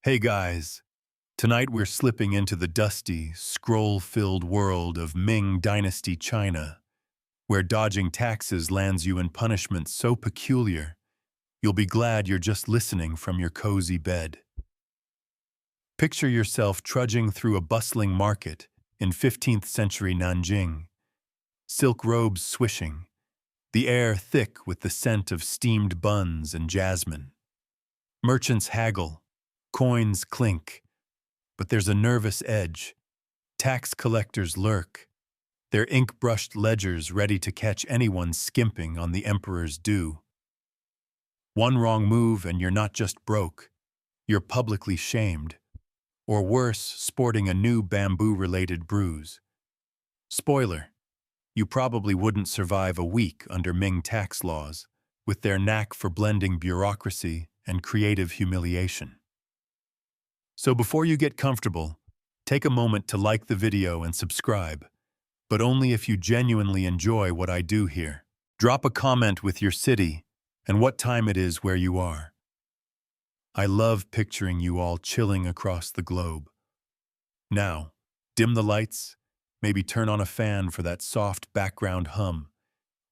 Hey guys, tonight we're slipping into the dusty, scroll-filled world of Ming Dynasty China, where dodging taxes lands you in punishment so peculiar, you'll be glad you're just listening from your cozy bed. Picture yourself trudging through a bustling market in 15th century Nanjing, silk robes swishing, the air thick with the scent of steamed buns and jasmine. Merchants haggle, coins clink, but there's a nervous edge. Tax collectors lurk, their ink-brushed ledgers ready to catch anyone skimping on the emperor's due. One wrong move and you're not just broke, you're publicly shamed, or worse, sporting a new bamboo-related bruise. Spoiler, you probably wouldn't survive a week under Ming tax laws, with their knack for blending bureaucracy and creative humiliation. So before you get comfortable, take a moment to like the video and subscribe, but only if you genuinely enjoy what I do here. Drop a comment with your city and what time it is where you are. I love picturing you all chilling across the globe. Now, dim the lights, maybe turn on a fan for that soft background hum,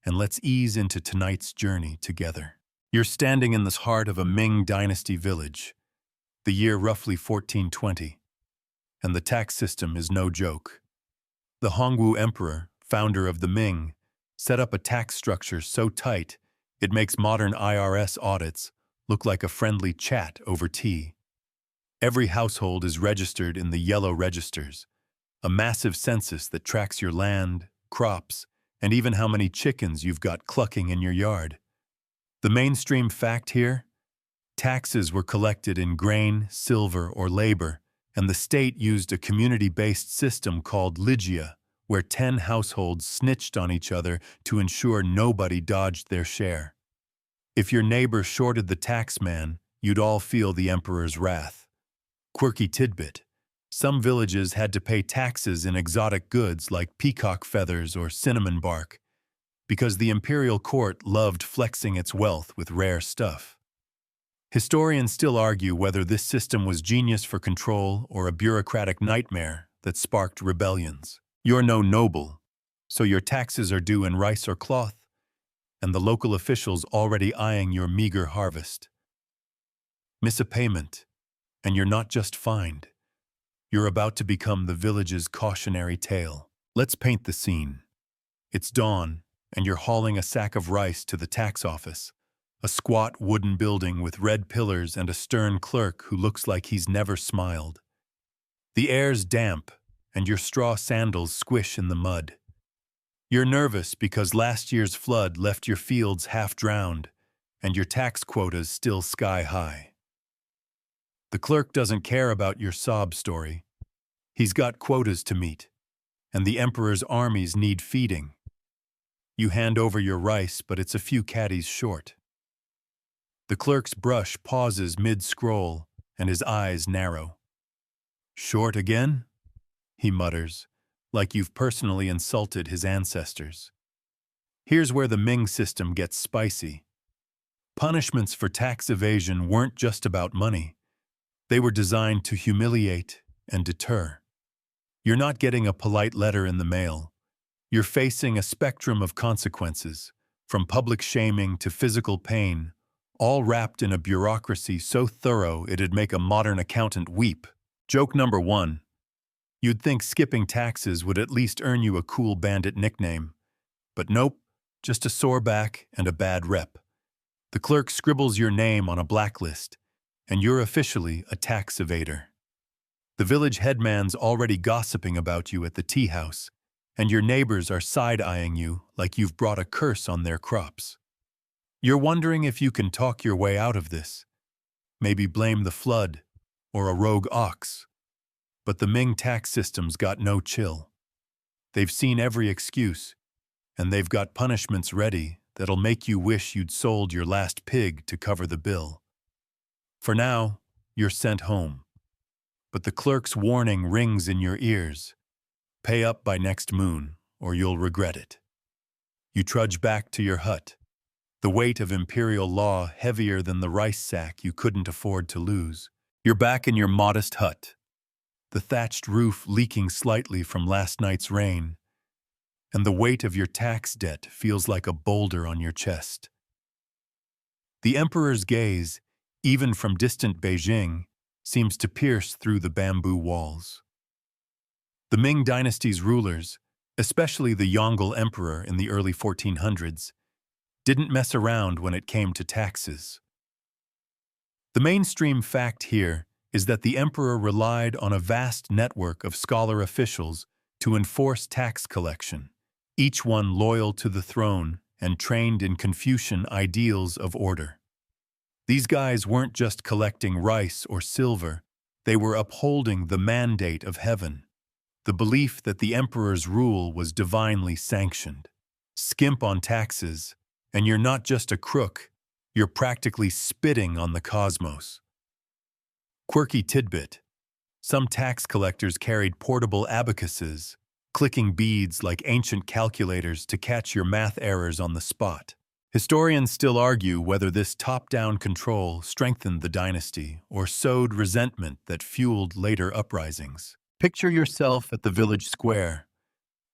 and let's ease into tonight's journey together. You're standing in the heart of a Ming Dynasty village, the year roughly 1420, and the tax system is no joke. The Hongwu Emperor, founder of the Ming, set up a tax structure so tight it makes modern IRS audits look like a friendly chat over tea. Every household is registered in the yellow registers, a massive census that tracks your land, crops, and even how many chickens you've got clucking in your yard. The mainstream fact here? Taxes were collected in grain, silver, or labor, and the state used a community-based system called Ligia, where 10 households snitched on each other to ensure nobody dodged their share. If your neighbor shorted the tax man, you'd all feel the emperor's wrath. Quirky tidbit: some villages had to pay taxes in exotic goods like peacock feathers or cinnamon bark, because the imperial court loved flexing its wealth with rare stuff. Historians still argue whether this system was genius for control or a bureaucratic nightmare that sparked rebellions. You're no noble, so your taxes are due in rice or cloth, and the local officials already eyeing your meager harvest. Miss a payment, and you're not just fined. You're about to become the village's cautionary tale. Let's paint the scene. It's dawn, and you're hauling a sack of rice to the tax office, a squat wooden building with red pillars and a stern clerk who looks like he's never smiled. The air's damp, and your straw sandals squish in the mud. You're nervous because last year's flood left your fields half drowned, and your tax quota's still sky high. The clerk doesn't care about your sob story. He's got quotas to meet, and the emperor's armies need feeding. You hand over your rice, but it's a few caddies short. The clerk's brush pauses mid-scroll, and his eyes narrow. "Short again?" he mutters, like you've personally insulted his ancestors. Here's where the Ming system gets spicy. Punishments for tax evasion weren't just about money. They were designed to humiliate and deter. You're not getting a polite letter in the mail. You're facing a spectrum of consequences, from public shaming to physical pain, all wrapped in a bureaucracy so thorough it'd make a modern accountant weep. Joke number 1. You'd think skipping taxes would at least earn you a cool bandit nickname. But nope, just a sore back and a bad rep. The clerk scribbles your name on a blacklist, and you're officially a tax evader. The village headman's already gossiping about you at the tea house, and your neighbors are side-eyeing you like you've brought a curse on their crops. You're wondering if you can talk your way out of this. Maybe blame the flood or a rogue ox. But the Ming tax system's got no chill. They've seen every excuse, and they've got punishments ready that'll make you wish you'd sold your last pig to cover the bill. For now, you're sent home. But the clerk's warning rings in your ears. Pay up by next moon, or you'll regret it. You trudge back to your hut, the weight of imperial law heavier than the rice sack you couldn't afford to lose. You're back in your modest hut, the thatched roof leaking slightly from last night's rain, and the weight of your tax debt feels like a boulder on your chest. The emperor's gaze, even from distant Beijing, seems to pierce through the bamboo walls. The Ming Dynasty's rulers, especially the Yongle emperor in the early 1400s, didn't mess around when it came to taxes. The mainstream fact here is that the emperor relied on a vast network of scholar officials to enforce tax collection, each one loyal to the throne and trained in Confucian ideals of order. These guys weren't just collecting rice or silver, they were upholding the mandate of heaven, the belief that the emperor's rule was divinely sanctioned. Skimp on taxes, and you're not just a crook, you're practically spitting on the cosmos. Quirky tidbit: some tax collectors carried portable abacuses, clicking beads like ancient calculators to catch your math errors on the spot. Historians still argue whether this top-down control strengthened the dynasty or sowed resentment that fueled later uprisings. Picture yourself at the village square,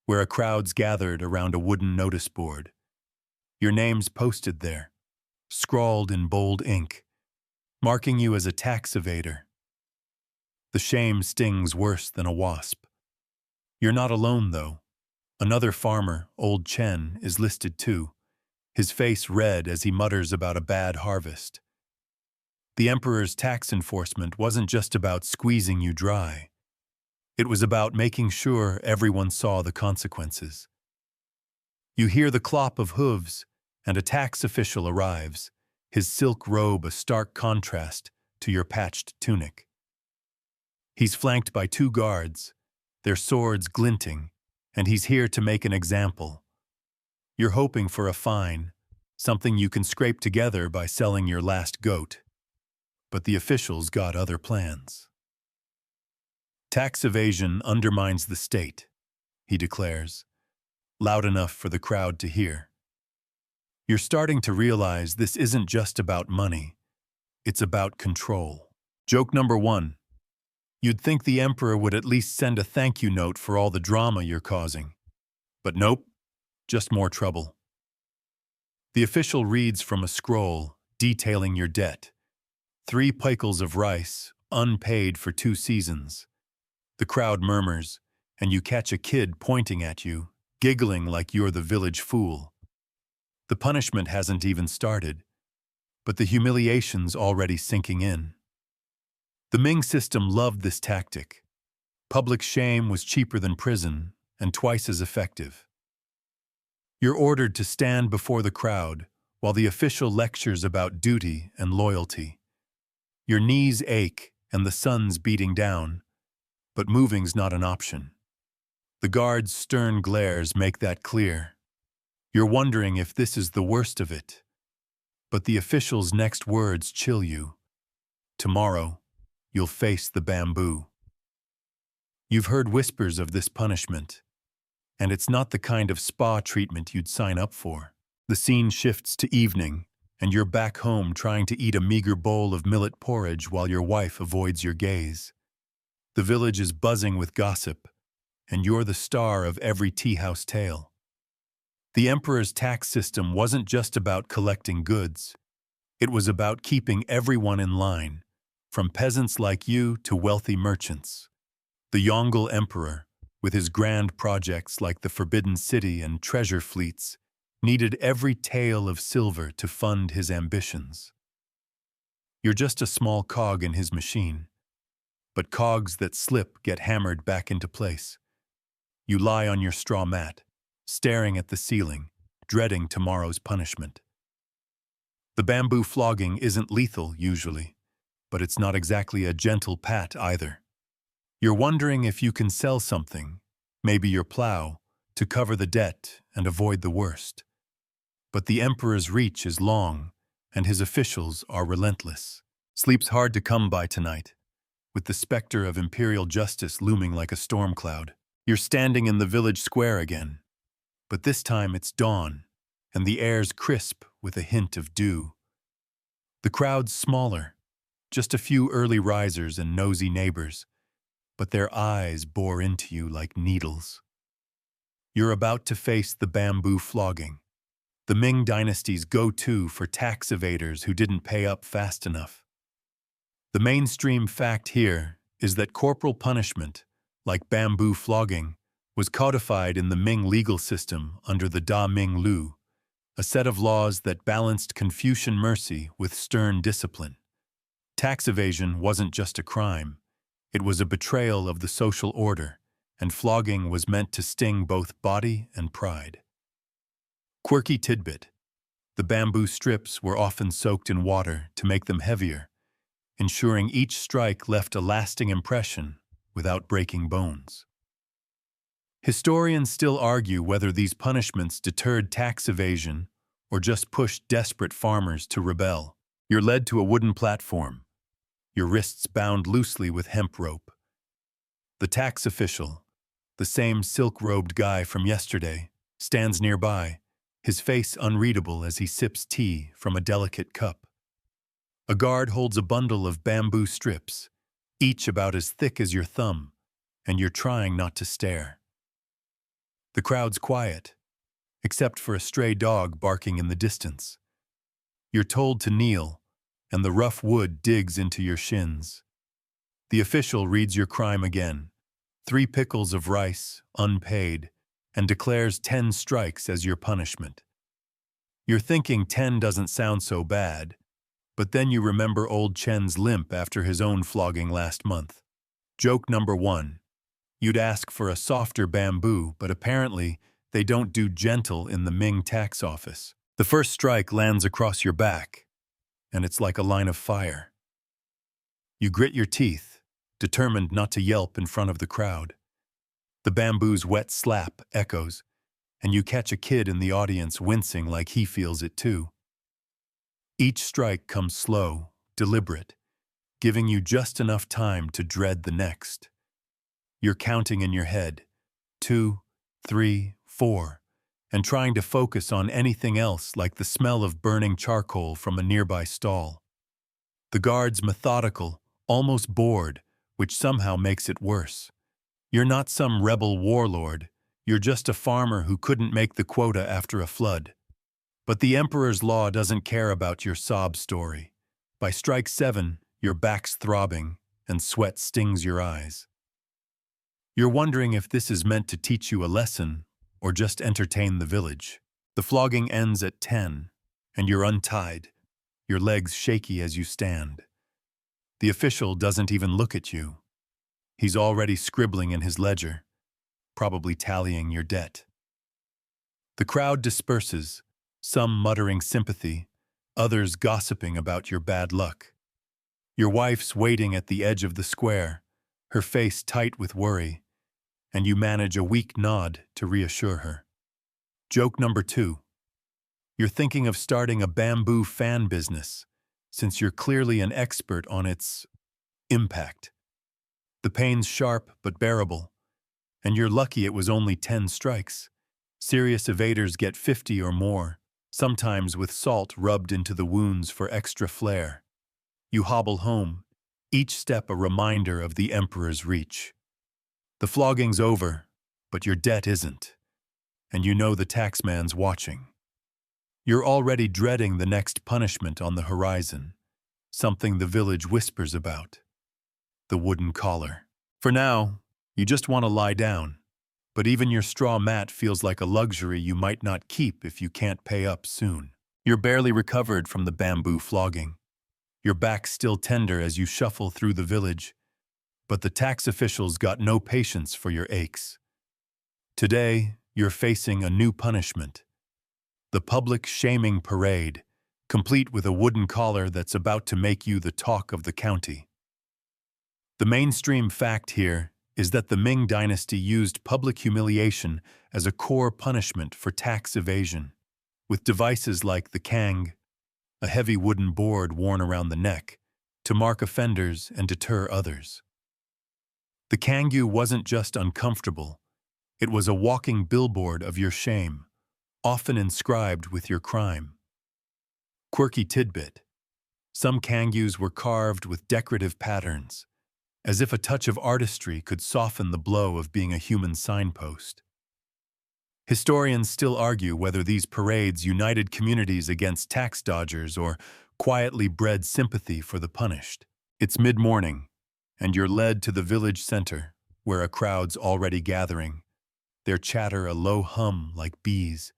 where a crowd's gathered around a wooden notice board. Your name's posted there, scrawled in bold ink, marking you as a tax evader. The shame stings worse than a wasp. You're not alone, though. Another farmer, Old Chen, is listed too, his face red as he mutters about a bad harvest. The emperor's tax enforcement wasn't just about squeezing you dry. It was about making sure everyone saw the consequences. You hear the clop of hooves, and a tax official arrives, his silk robe a stark contrast to your patched tunic. He's flanked by 2 guards, their swords glinting, and he's here to make an example. You're hoping for a fine, something you can scrape together by selling your last goat. But the officials got other plans. Tax evasion undermines the state, he declares, loud enough for the crowd to hear. You're starting to realize this isn't just about money, it's about control. Joke number 1. You'd think the emperor would at least send a thank you note for all the drama you're causing. But nope, just more trouble. The official reads from a scroll detailing your debt. 3 pikels of rice, unpaid for 2 seasons. The crowd murmurs, and you catch a kid pointing at you, giggling like you're the village fool. The punishment hasn't even started, but the humiliation's already sinking in. The Ming system loved this tactic. Public shame was cheaper than prison and twice as effective. You're ordered to stand before the crowd while the official lectures about duty and loyalty. Your knees ache and the sun's beating down, but moving's not an option. The guard's stern glares make that clear. You're wondering if this is the worst of it, but the official's next words chill you. Tomorrow, you'll face the bamboo. You've heard whispers of this punishment, and it's not the kind of spa treatment you'd sign up for. The scene shifts to evening, and you're back home trying to eat a meager bowl of millet porridge while your wife avoids your gaze. The village is buzzing with gossip, and you're the star of every tea-house tale. The emperor's tax system wasn't just about collecting goods. It was about keeping everyone in line, from peasants like you to wealthy merchants. The Yongle emperor, with his grand projects like the Forbidden City and treasure fleets, needed every tael of silver to fund his ambitions. You're just a small cog in his machine, but cogs that slip get hammered back into place. You lie on your straw mat, staring at the ceiling, dreading tomorrow's punishment. The bamboo flogging isn't lethal, usually, but it's not exactly a gentle pat either. You're wondering if you can sell something, maybe your plow, to cover the debt and avoid the worst. But the emperor's reach is long, and his officials are relentless. Sleep's hard to come by tonight, with the specter of imperial justice looming like a storm cloud. You're standing in the village square again, but this time it's dawn, and the air's crisp with a hint of dew. The crowd's smaller, just a few early risers and nosy neighbors, but their eyes bore into you like needles. You're about to face the bamboo flogging, the Ming Dynasty's go-to for tax evaders who didn't pay up fast enough. The mainstream fact here is that corporal punishment, like bamboo flogging, was codified in the Ming legal system under the Da Ming Lu, a set of laws that balanced Confucian mercy with stern discipline. Tax evasion wasn't just a crime, it was a betrayal of the social order, and flogging was meant to sting both body and pride. Quirky tidbit: the bamboo strips were often soaked in water to make them heavier, ensuring each strike left a lasting impression without breaking bones. Historians still argue whether these punishments deterred tax evasion or just pushed desperate farmers to rebel. You're led to a wooden platform, your wrists bound loosely with hemp rope. The tax official, the same silk-robed guy from yesterday, stands nearby, his face unreadable as he sips tea from a delicate cup. A guard holds a bundle of bamboo strips, each about as thick as your thumb, and you're trying not to stare. The crowd's quiet, except for a stray dog barking in the distance. You're told to kneel, and the rough wood digs into your shins. The official reads your crime again, 3 pickles of rice, unpaid, and declares 10 strikes as your punishment. You're thinking 10 doesn't sound so bad, but then you remember old Chen's limp after his own flogging last month. Joke number 1. You'd ask for a softer bamboo, but apparently they don't do gentle in the Ming tax office. The first strike lands across your back, and it's like a line of fire. You grit your teeth, determined not to yelp in front of the crowd. The bamboo's wet slap echoes, and you catch a kid in the audience wincing like he feels it too. Each strike comes slow, deliberate, giving you just enough time to dread the next. You're counting in your head, 2, 3, 4, and trying to focus on anything else like the smell of burning charcoal from a nearby stall. The guard's methodical, almost bored, which somehow makes it worse. You're not some rebel warlord, you're just a farmer who couldn't make the quota after a flood. But the emperor's law doesn't care about your sob story. By strike 7, your back's throbbing, and sweat stings your eyes. You're wondering if this is meant to teach you a lesson or just entertain the village. The flogging ends at 10, and you're untied, your legs shaky as you stand. The official doesn't even look at you. He's already scribbling in his ledger, probably tallying your debt. The crowd disperses, some muttering sympathy, others gossiping about your bad luck. Your wife's waiting at the edge of the square, her face tight with worry, and you manage a weak nod to reassure her. Joke number 2. You're thinking of starting a bamboo fan business, since you're clearly an expert on its impact. The pain's sharp but bearable, and you're lucky it was only 10 strikes. Serious evaders get 50 or more, sometimes with salt rubbed into the wounds for extra flair. You hobble home, each step a reminder of the emperor's reach. The flogging's over, but your debt isn't, and you know the taxman's watching. You're already dreading the next punishment on the horizon, something the village whispers about: the wooden collar. For now, you just want to lie down, but even your straw mat feels like a luxury you might not keep if you can't pay up soon. You're barely recovered from the bamboo flogging. Your back's still tender as you shuffle through the village, but the tax officials got no patience for your aches. Today, you're facing a new punishment: the public shaming parade, complete with a wooden collar that's about to make you the talk of the county. The mainstream fact here is that the Ming Dynasty used public humiliation as a core punishment for tax evasion, with devices like the kang, a heavy wooden board worn around the neck, to mark offenders and deter others. The kangu wasn't just uncomfortable, it was a walking billboard of your shame, often inscribed with your crime. Quirky tidbit: Some kangyus were carved with decorative patterns, as if a touch of artistry could soften the blow of being a human signpost. Historians still argue whether these parades united communities against tax dodgers or quietly bred sympathy for the punished. It's mid-morning, and you're led to the village center, where a crowd's already gathering, their chatter a low hum like bees.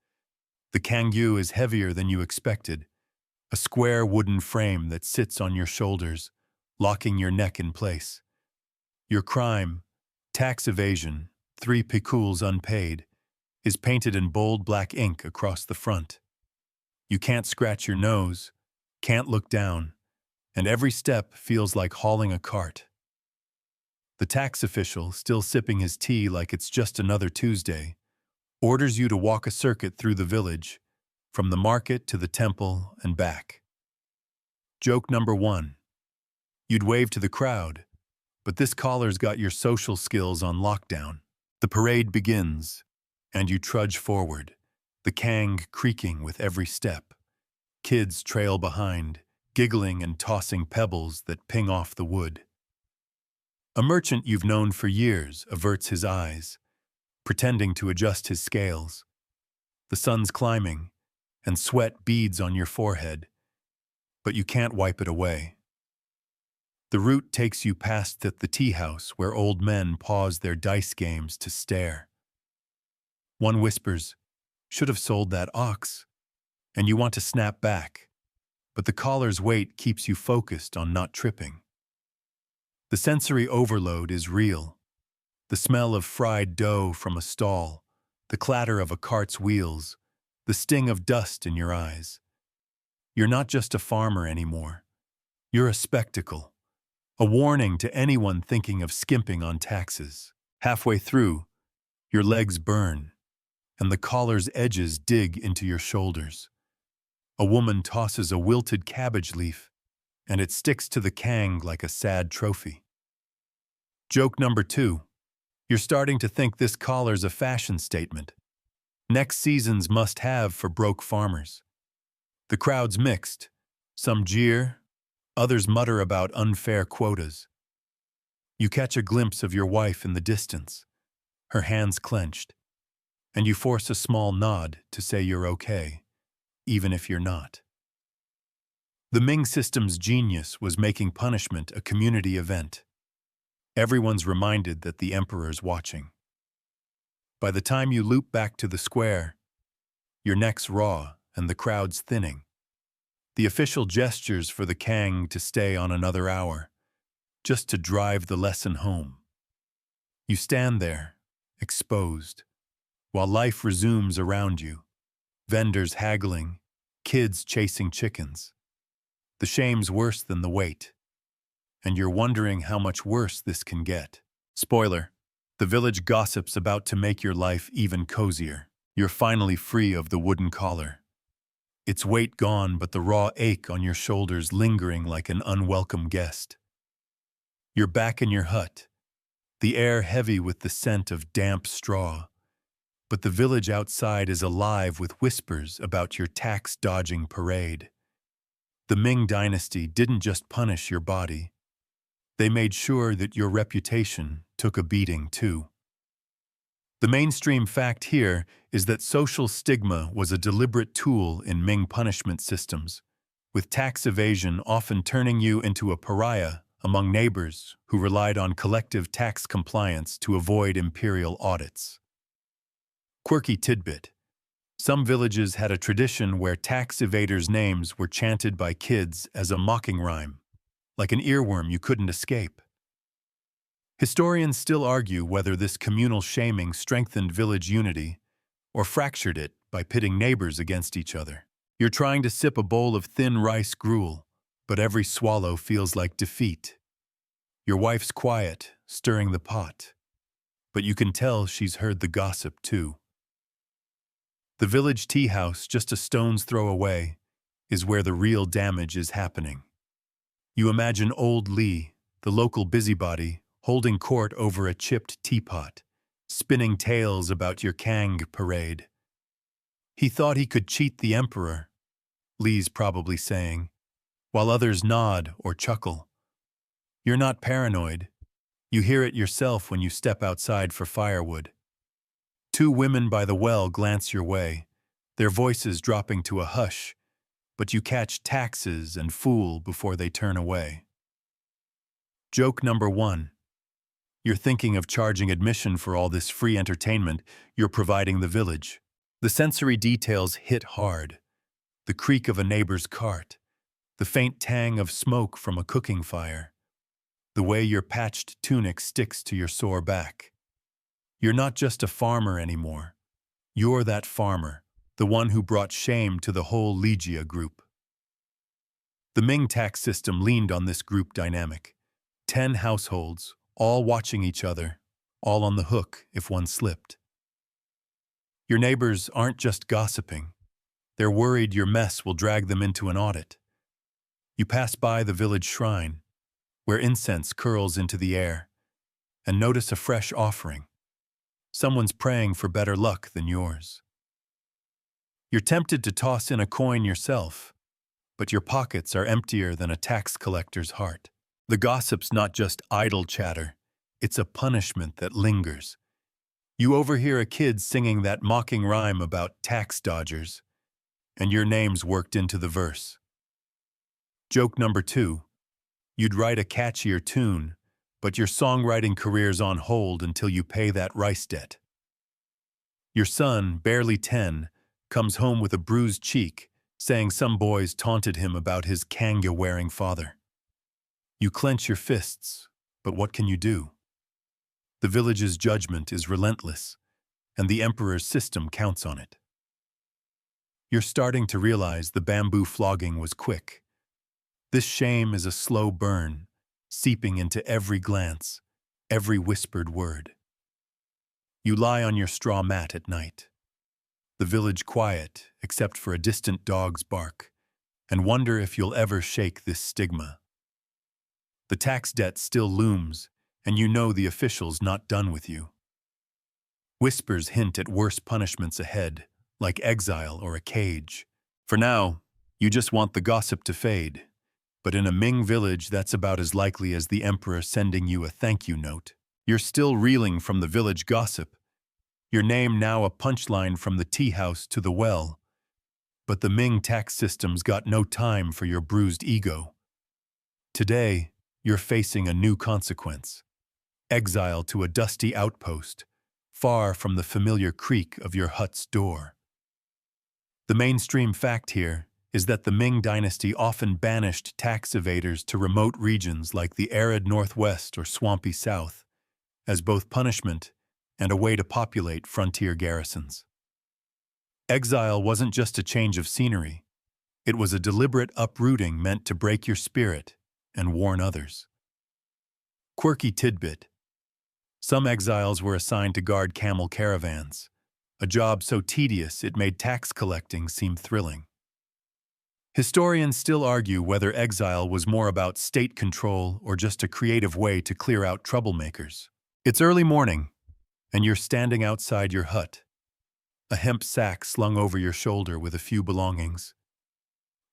The kangyu is heavier than you expected, a square wooden frame that sits on your shoulders, locking your neck in place. Your crime, tax evasion, 3 pikuls unpaid, is painted in bold black ink across the front. You can't scratch your nose, can't look down, and every step feels like hauling a cart. The tax official, still sipping his tea like it's just another Tuesday, orders you to walk a circuit through the village, from the market to the temple and back. Joke number 1. You'd wave to the crowd, but this collar's got your social skills on lockdown. The parade begins, and you trudge forward, the kang creaking with every step. Kids trail behind, giggling and tossing pebbles that ping off the wood. A merchant you've known for years averts his eyes, pretending to adjust his scales. The sun's climbing, and sweat beads on your forehead, but you can't wipe it away. The route takes you past the tea house where old men pause their dice games to stare. One whispers, "Should have sold that ox," and you want to snap back, but the collar's weight keeps you focused on not tripping. The sensory overload is real. The smell of fried dough from a stall, the clatter of a cart's wheels, the sting of dust in your eyes. You're not just a farmer anymore. You're a spectacle, a warning to anyone thinking of skimping on taxes. Halfway through, your legs burn, and the collar's edges dig into your shoulders. A woman tosses a wilted cabbage leaf, and it sticks to the kang like a sad trophy. Joke number 2. You're starting to think this collar's a fashion statement. Next season's must-have for broke farmers. The crowd's mixed. Some jeer, others mutter about unfair quotas. You catch a glimpse of your wife in the distance, her hands clenched, and you force a small nod to say you're okay, even if you're not. The Ming system's genius was making punishment a community event. Everyone's reminded that the emperor's watching. By the time you loop back to the square, your neck's raw and the crowd's thinning. The official gestures for the kang to stay on another hour, just to drive the lesson home. You stand there, exposed, while life resumes around you, vendors haggling, kids chasing chickens. The shame's worse than the weight, and you're wondering how much worse this can get. Spoiler, the village gossip's about to make your life even cozier. You're finally free of the wooden collar. Its weight gone, but the raw ache on your shoulders lingering like an unwelcome guest. You're back in your hut, the air heavy with the scent of damp straw, but the village outside is alive with whispers about your tax-dodging parade. The Ming Dynasty didn't just punish your body. They made sure that your reputation took a beating too. The mainstream fact here is that social stigma was a deliberate tool in Ming punishment systems, with tax evasion often turning you into a pariah among neighbors who relied on collective tax compliance to avoid imperial audits. Quirky tidbit. Some villages had a tradition where tax evaders' names were chanted by kids as a mocking rhyme, like an earworm you couldn't escape. Historians still argue whether this communal shaming strengthened village unity or fractured it by pitting neighbors against each other. You're trying to sip a bowl of thin rice gruel, but every swallow feels like defeat. Your wife's quiet, stirring the pot, but you can tell she's heard the gossip too. The village tea house, just a stone's throw away, is where the real damage is happening. You imagine old Lee, the local busybody, holding court over a chipped teapot, spinning tales about your kang parade. He thought he could cheat the emperor, Lee's probably saying, while others nod or chuckle. You're not paranoid. You hear it yourself when you step outside for firewood. Two women by the well glance your way, their voices dropping to a hush, but you catch taxes and fool before they turn away. Joke number 1. You're thinking of charging admission for all this free entertainment you're providing the village. The sensory details hit hard. The creak of a neighbor's cart, the faint tang of smoke from a cooking fire, the way your patched tunic sticks to your sore back. You're not just a farmer anymore. You're that farmer, the one who brought shame to the whole Ligia group. The Ming tax system leaned on this group dynamic. 10 households, all watching each other, all on the hook if one slipped. Your neighbors aren't just gossiping. They're worried your mess will drag them into an audit. You pass by the village shrine, where incense curls into the air, and notice a fresh offering. Someone's praying for better luck than yours. You're tempted to toss in a coin yourself, but your pockets are emptier than a tax collector's heart. The gossip's not just idle chatter, it's a punishment that lingers. You overhear a kid singing that mocking rhyme about tax dodgers, and your name's worked into the verse. Joke number 2. You'd write a catchier tune, but your songwriting career's on hold until you pay that rice debt. Your son, barely 10, comes home with a bruised cheek, saying some boys taunted him about his kanga-wearing father. You clench your fists, but what can you do? The village's judgment is relentless, and the emperor's system counts on it. You're starting to realize the bamboo flogging was quick. This shame is a slow burn, seeping into every glance, every whispered word. You lie on your straw mat at night, the village quiet except for a distant dog's bark, and wonder if you'll ever shake this stigma. The tax debt still looms, and you know the official's not done with you. Whispers hint at worse punishments ahead, like exile or a cage. For now, you just want the gossip to fade. But in a Ming village, that's about as likely as the emperor sending you a thank you note. You're still reeling from the village gossip, your name now a punchline from the tea house to the well. But the Ming tax system's got no time for your bruised ego. Today, you're facing a new consequence. Exile to a dusty outpost, far from the familiar creak of your hut's door. The mainstream fact here is that the Ming Dynasty often banished tax evaders to remote regions like the arid northwest or swampy south, as both punishment and a way to populate frontier garrisons. Exile wasn't just a change of scenery. It was a deliberate uprooting meant to break your spirit and warn others. Quirky tidbit. Some exiles were assigned to guard camel caravans, a job so tedious it made tax collecting seem thrilling. Historians still argue whether exile was more about state control or just a creative way to clear out troublemakers. It's early morning, and you're standing outside your hut, a hemp sack slung over your shoulder with a few belongings,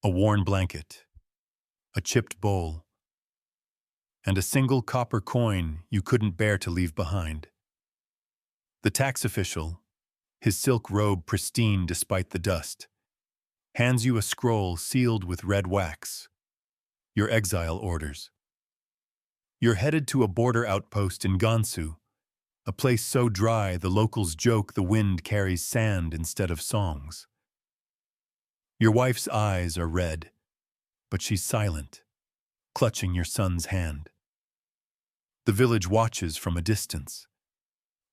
a worn blanket, a chipped bowl, and a single copper coin you couldn't bear to leave behind. The tax official, his silk robe pristine despite the dust, hands you a scroll sealed with red wax, your exile orders. You're headed to a border outpost in Gansu, a place so dry the locals joke the wind carries sand instead of songs. Your wife's eyes are red, but she's silent, clutching your son's hand. The village watches from a distance,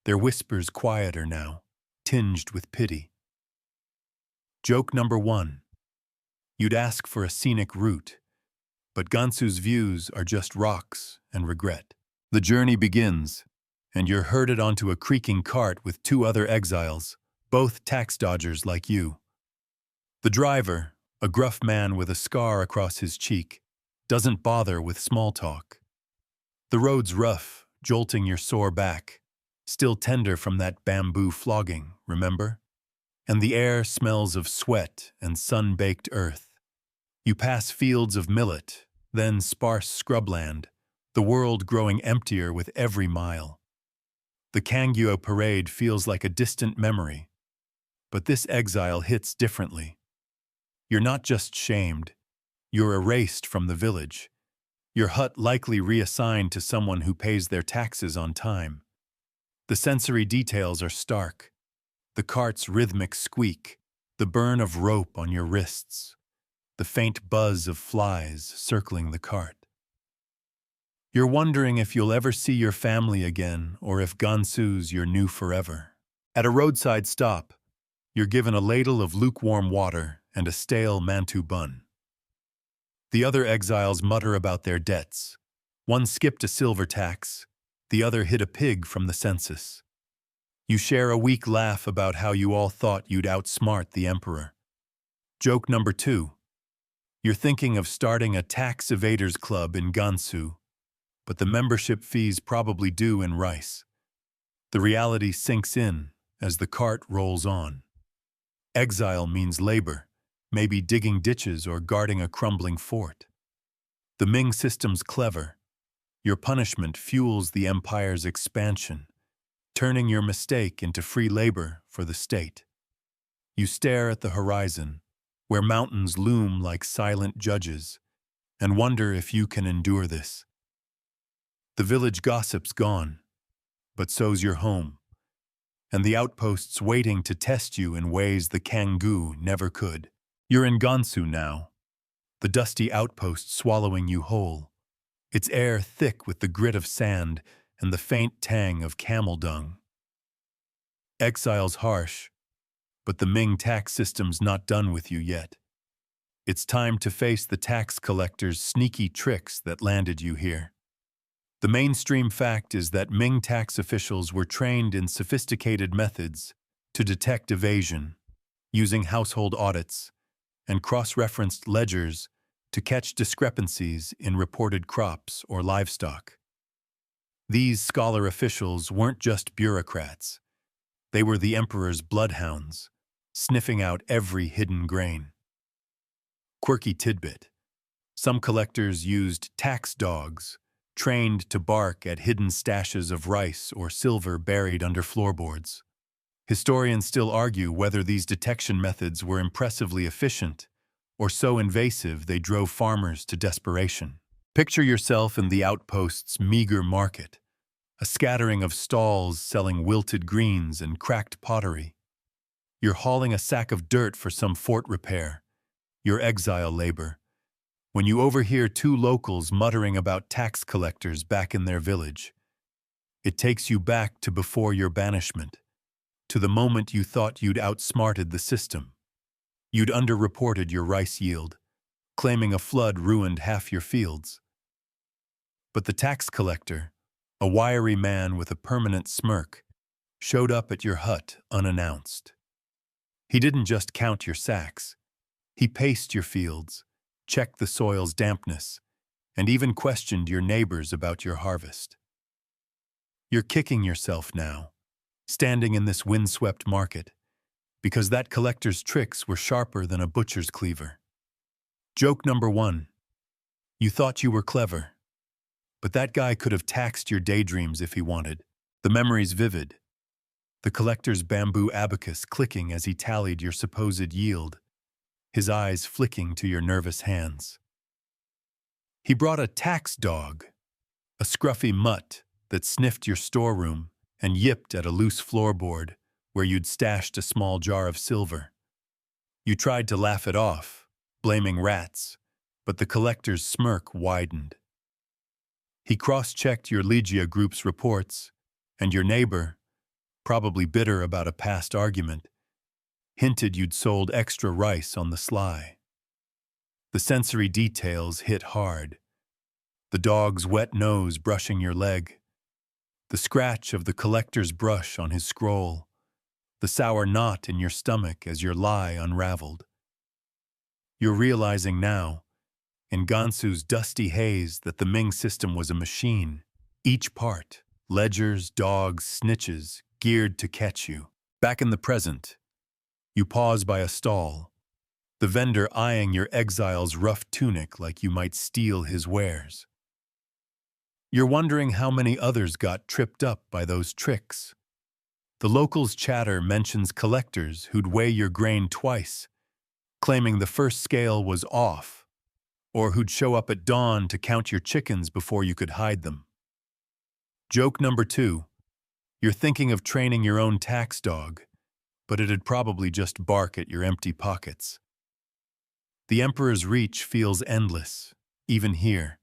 their whispers quieter now, tinged with pity. Joke number 1. You'd ask for a scenic route, but Gansu's views are just rocks and regret. The journey begins, and you're herded onto a creaking cart with 2 other exiles, both tax dodgers like you. The driver, a gruff man with a scar across his cheek, doesn't bother with small talk. The road's rough, jolting your sore back, still tender from that bamboo flogging, remember? And the air smells of sweat and sun-baked earth. You pass fields of millet, then sparse scrubland, the world growing emptier with every mile. The Kangyo parade feels like a distant memory, but this exile hits differently. You're not just shamed, you're erased from the village. Your hut likely reassigned to someone who pays their taxes on time. The sensory details are stark. The cart's rhythmic squeak, the burn of rope on your wrists, the faint buzz of flies circling the cart. You're wondering if you'll ever see your family again or if Gansu's your new forever. At a roadside stop, you're given a ladle of lukewarm water and a stale mantu bun. The other exiles mutter about their debts. One skipped a silver tax, the other hid a pig from the census. You share a weak laugh about how you all thought you'd outsmart the emperor. Joke number 2. You're thinking of starting a tax evaders club in Gansu, but the membership fee's probably due in rice. The reality sinks in as the cart rolls on. Exile means labor, maybe digging ditches or guarding a crumbling fort. The Ming system's clever. Your punishment fuels the empire's expansion, turning your mistake into free labor for the state. You stare at the horizon, where mountains loom like silent judges, and wonder if you can endure this. The village gossip's gone, but so's your home, and the outposts waiting to test you in ways the Kangoo never could. You're in Gansu now, the dusty outpost swallowing you whole, its air thick with the grit of sand and the faint tang of camel dung. Exile's harsh, but the Ming tax system's not done with you yet. It's time to face the tax collector's sneaky tricks that landed you here. The mainstream fact is that Ming tax officials were trained in sophisticated methods to detect evasion, using household audits and cross-referenced ledgers to catch discrepancies in reported crops or livestock. These scholar officials weren't just bureaucrats. They were the emperor's bloodhounds, sniffing out every hidden grain. Quirky tidbit. Some collectors used tax dogs, trained to bark at hidden stashes of rice or silver buried under floorboards. Historians still argue whether these detection methods were impressively efficient or so invasive they drove farmers to desperation. Picture yourself in the outpost's meager market, a scattering of stalls selling wilted greens and cracked pottery. You're hauling a sack of dirt for some fort repair, your exile labor, when you overhear 2 locals muttering about tax collectors back in their village. It takes you back to before your banishment, to the moment you thought you'd outsmarted the system. You'd underreported your rice yield, claiming a flood ruined half your fields. But the tax collector, a wiry man with a permanent smirk, showed up at your hut unannounced. He didn't just count your sacks. He paced your fields, checked the soil's dampness, and even questioned your neighbors about your harvest. You're kicking yourself now, standing in this windswept market, because that collector's tricks were sharper than a butcher's cleaver. Joke number 1. You thought you were clever, but that guy could have taxed your daydreams if he wanted. The memory's vivid. The collector's bamboo abacus clicking as he tallied your supposed yield, his eyes flicking to your nervous hands. He brought a tax dog, a scruffy mutt that sniffed your storeroom and yipped at a loose floorboard where you'd stashed a small jar of silver. You tried to laugh it off, blaming rats, but the collector's smirk widened. He cross-checked your Legia group's reports, and your neighbor, probably bitter about a past argument, hinted you'd sold extra rice on the sly. The sensory details hit hard. The dog's wet nose brushing your leg, the scratch of the collector's brush on his scroll, the sour knot in your stomach as your lie unraveled. You're realizing now, in Gansu's dusty haze, that the Ming system was a machine, each part, ledgers, dogs, snitches, geared to catch you. Back in the present, you pause by a stall, the vendor eyeing your exile's rough tunic like you might steal his wares. You're wondering how many others got tripped up by those tricks. The locals' chatter mentions collectors who'd weigh your grain twice, claiming the first scale was off, or who'd show up at dawn to count your chickens before you could hide them. Joke number 2. You're thinking of training your own tax dog, but it'd probably just bark at your empty pockets. The emperor's reach feels endless, even here,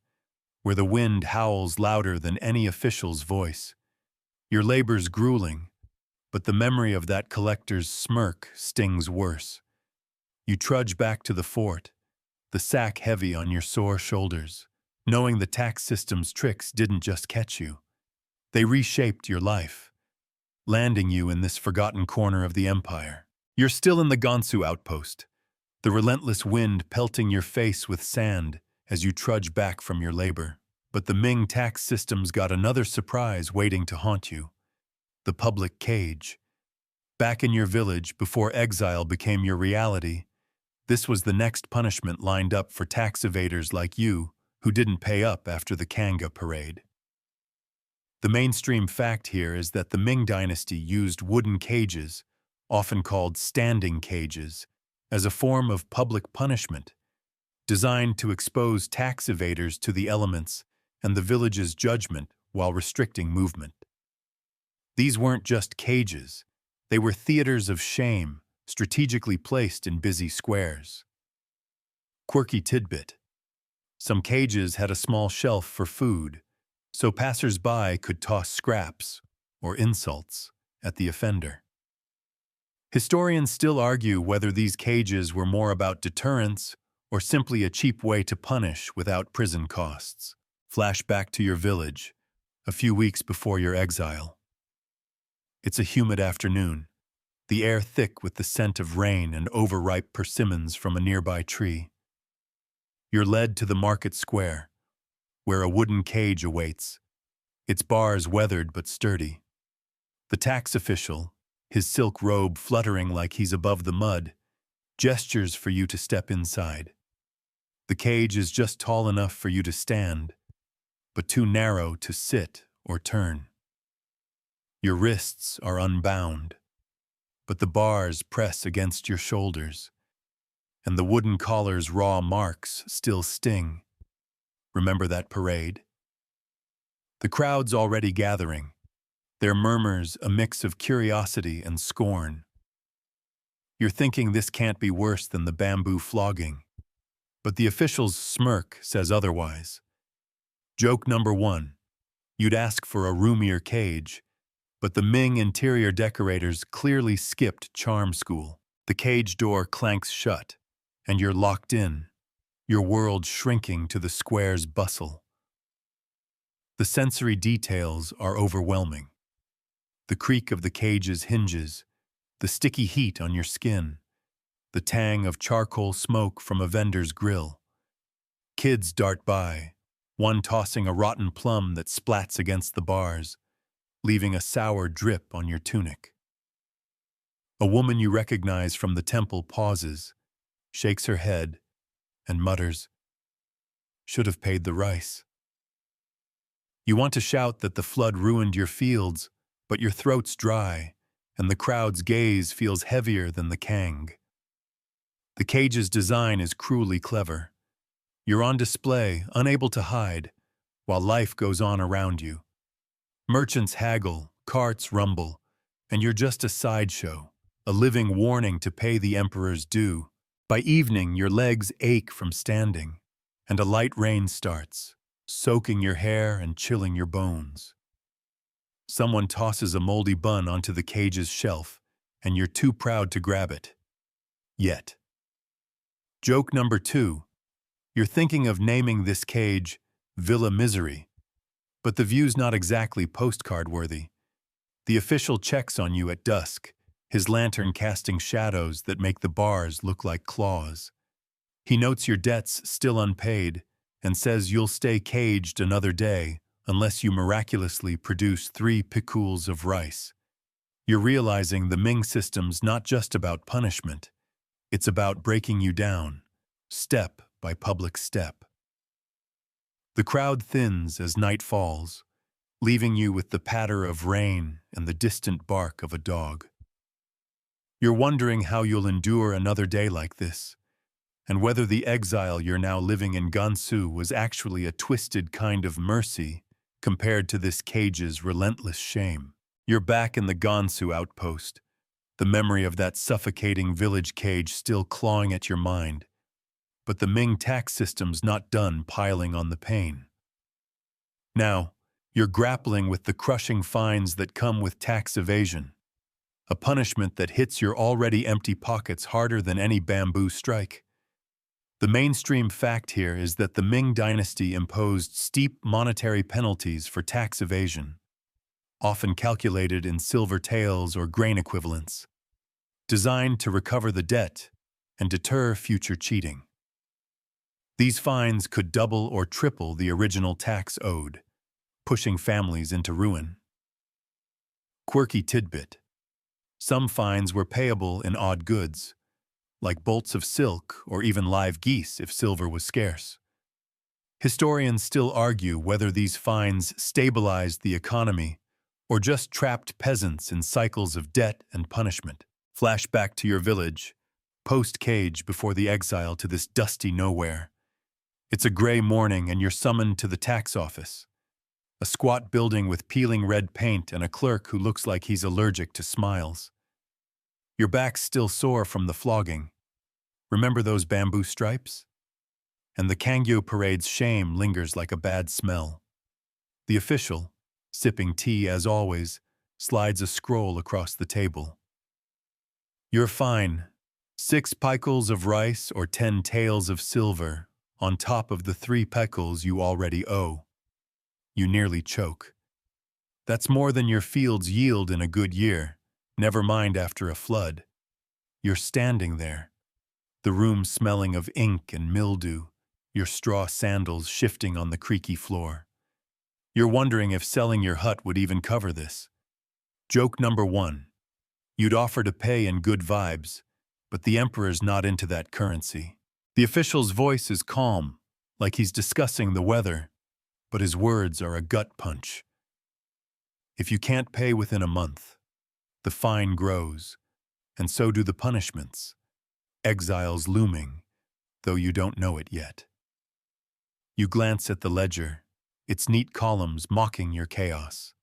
where the wind howls louder than any official's voice. Your labor's grueling, but the memory of that collector's smirk stings worse. You trudge back to the fort, the sack heavy on your sore shoulders, knowing the tax system's tricks didn't just catch you. They reshaped your life, landing you in this forgotten corner of the empire. You're still in the Gansu outpost, the relentless wind pelting your face with sand as you trudge back from your labor. But the Ming tax system's got another surprise waiting to haunt you. The public cage. Back in your village, before exile became your reality, this was the next punishment lined up for tax evaders like you who didn't pay up after the Kanga parade. The mainstream fact here is that the Ming Dynasty used wooden cages, often called standing cages, as a form of public punishment, designed to expose tax evaders to the elements and the village's judgment while restricting movement. These weren't just cages, they were theaters of shame, strategically placed in busy squares. Quirky tidbit. Some cages had a small shelf for food, so passers-by could toss scraps or insults at the offender. Historians still argue whether these cages were more about deterrence or simply a cheap way to punish without prison costs. Flash back to your village, a few weeks before your exile. It's a humid afternoon, the air thick with the scent of rain and overripe persimmons from a nearby tree. You're led to the market square, where a wooden cage awaits, its bars weathered but sturdy. The tax official, his silk robe fluttering like he's above the mud, gestures for you to step inside. The cage is just tall enough for you to stand, but too narrow to sit or turn. Your wrists are unbound, but the bars press against your shoulders, and the wooden collar's raw marks still sting. Remember that parade? The crowd's already gathering, their murmurs a mix of curiosity and scorn. You're thinking this can't be worse than the bamboo flogging, but the official's smirk says otherwise. Joke number 1. You'd ask for a roomier cage, but the Ming interior decorators clearly skipped charm school. The cage door clanks shut, and you're locked in, your world shrinking to the square's bustle. The sensory details are overwhelming. The creak of the cage's hinges, the sticky heat on your skin, the tang of charcoal smoke from a vendor's grill. Kids dart by, one tossing a rotten plum that splats against the bars, leaving a sour drip on your tunic. A woman you recognize from the temple pauses, shakes her head, and mutters, "Should have paid the rice." You want to shout that the flood ruined your fields, but your throat's dry, and the crowd's gaze feels heavier than the kang. The cage's design is cruelly clever. You're on display, unable to hide, while life goes on around you. Merchants haggle, carts rumble, and you're just a sideshow, a living warning to pay the emperor's due. By evening, your legs ache from standing, and a light rain starts, soaking your hair and chilling your bones. Someone tosses a moldy bun onto the cage's shelf, and you're too proud to grab it. Yet. Joke number 2. You're thinking of naming this cage Villa Misery, but the view's not exactly postcard-worthy. The official checks on you at dusk, his lantern casting shadows that make the bars look like claws. He notes your debts still unpaid and says you'll stay caged another day unless you miraculously produce 3 pikuls of rice. You're realizing the Ming system's not just about punishment, It's about breaking you down, step by public step. The crowd thins as night falls, leaving you with the patter of rain and the distant bark of a dog. You're wondering how you'll endure another day like this, and whether the exile you're now living in Gansu was actually a twisted kind of mercy compared to this cage's relentless shame. You're back in the Gansu outpost, the memory of that suffocating village cage still clawing at your mind. But the Ming tax system's not done piling on the pain. Now, you're grappling with the crushing fines that come with tax evasion, a punishment that hits your already empty pockets harder than any bamboo strike. The mainstream fact here is that the Ming Dynasty imposed steep monetary penalties for tax evasion, often calculated in silver taels or grain equivalents, designed to recover the debt and deter future cheating. These fines could double or triple the original tax owed, pushing families into ruin. Quirky tidbit: some fines were payable in odd goods, like bolts of silk or even live geese if silver was scarce. Historians still argue whether these fines stabilized the economy or just trapped peasants in cycles of debt and punishment. Flashback to your village, post-cage before the exile to this dusty nowhere. It's a gray morning and you're summoned to the tax office, a squat building with peeling red paint and a clerk who looks like he's allergic to smiles. Your back's still sore from the flogging. Remember those bamboo stripes? And the Kangyo parade's shame lingers like a bad smell. The official, sipping tea as always, slides a scroll across the table. You're fine. 6 pekels of rice or 10 taels of silver, on top of the 3 pekels you already owe. You nearly choke. That's more than your fields yield in a good year, never mind after a flood. You're standing there, the room smelling of ink and mildew, your straw sandals shifting on the creaky floor. You're wondering if selling your hut would even cover this. Joke number 1. You'd offer to pay in good vibes, but the emperor's not into that currency. The official's voice is calm, like he's discussing the weather, but his words are a gut punch. If you can't pay within a month, the fine grows, and so do the punishments. Exile's looming, though you don't know it yet. You glance at the ledger, its neat columns mocking your chaos.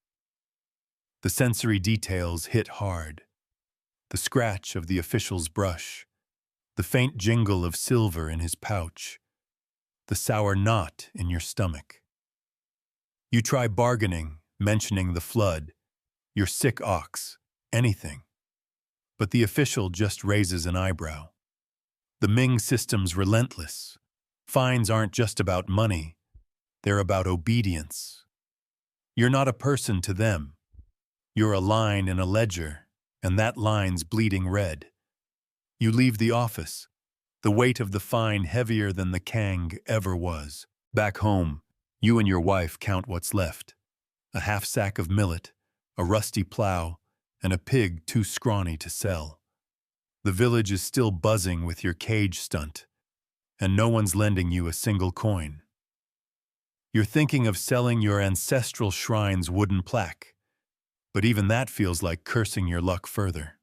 The sensory details hit hard. The scratch of the official's brush, the faint jingle of silver in his pouch, the sour knot in your stomach. You try bargaining, mentioning the flood, your sick ox, anything. But the official just raises an eyebrow. The Ming system's relentless. Fines aren't just about money, they're about obedience. You're not a person to them. You're a line in a ledger, and that line's bleeding red. You leave the office, the weight of the fine heavier than the Kang ever was. Back home, you and your wife count what's left. A half sack of millet, a rusty plow, and a pig too scrawny to sell. The village is still buzzing with your cage stunt, and no one's lending you a single coin. You're thinking of selling your ancestral shrine's wooden plaque, but even that feels like cursing your luck further.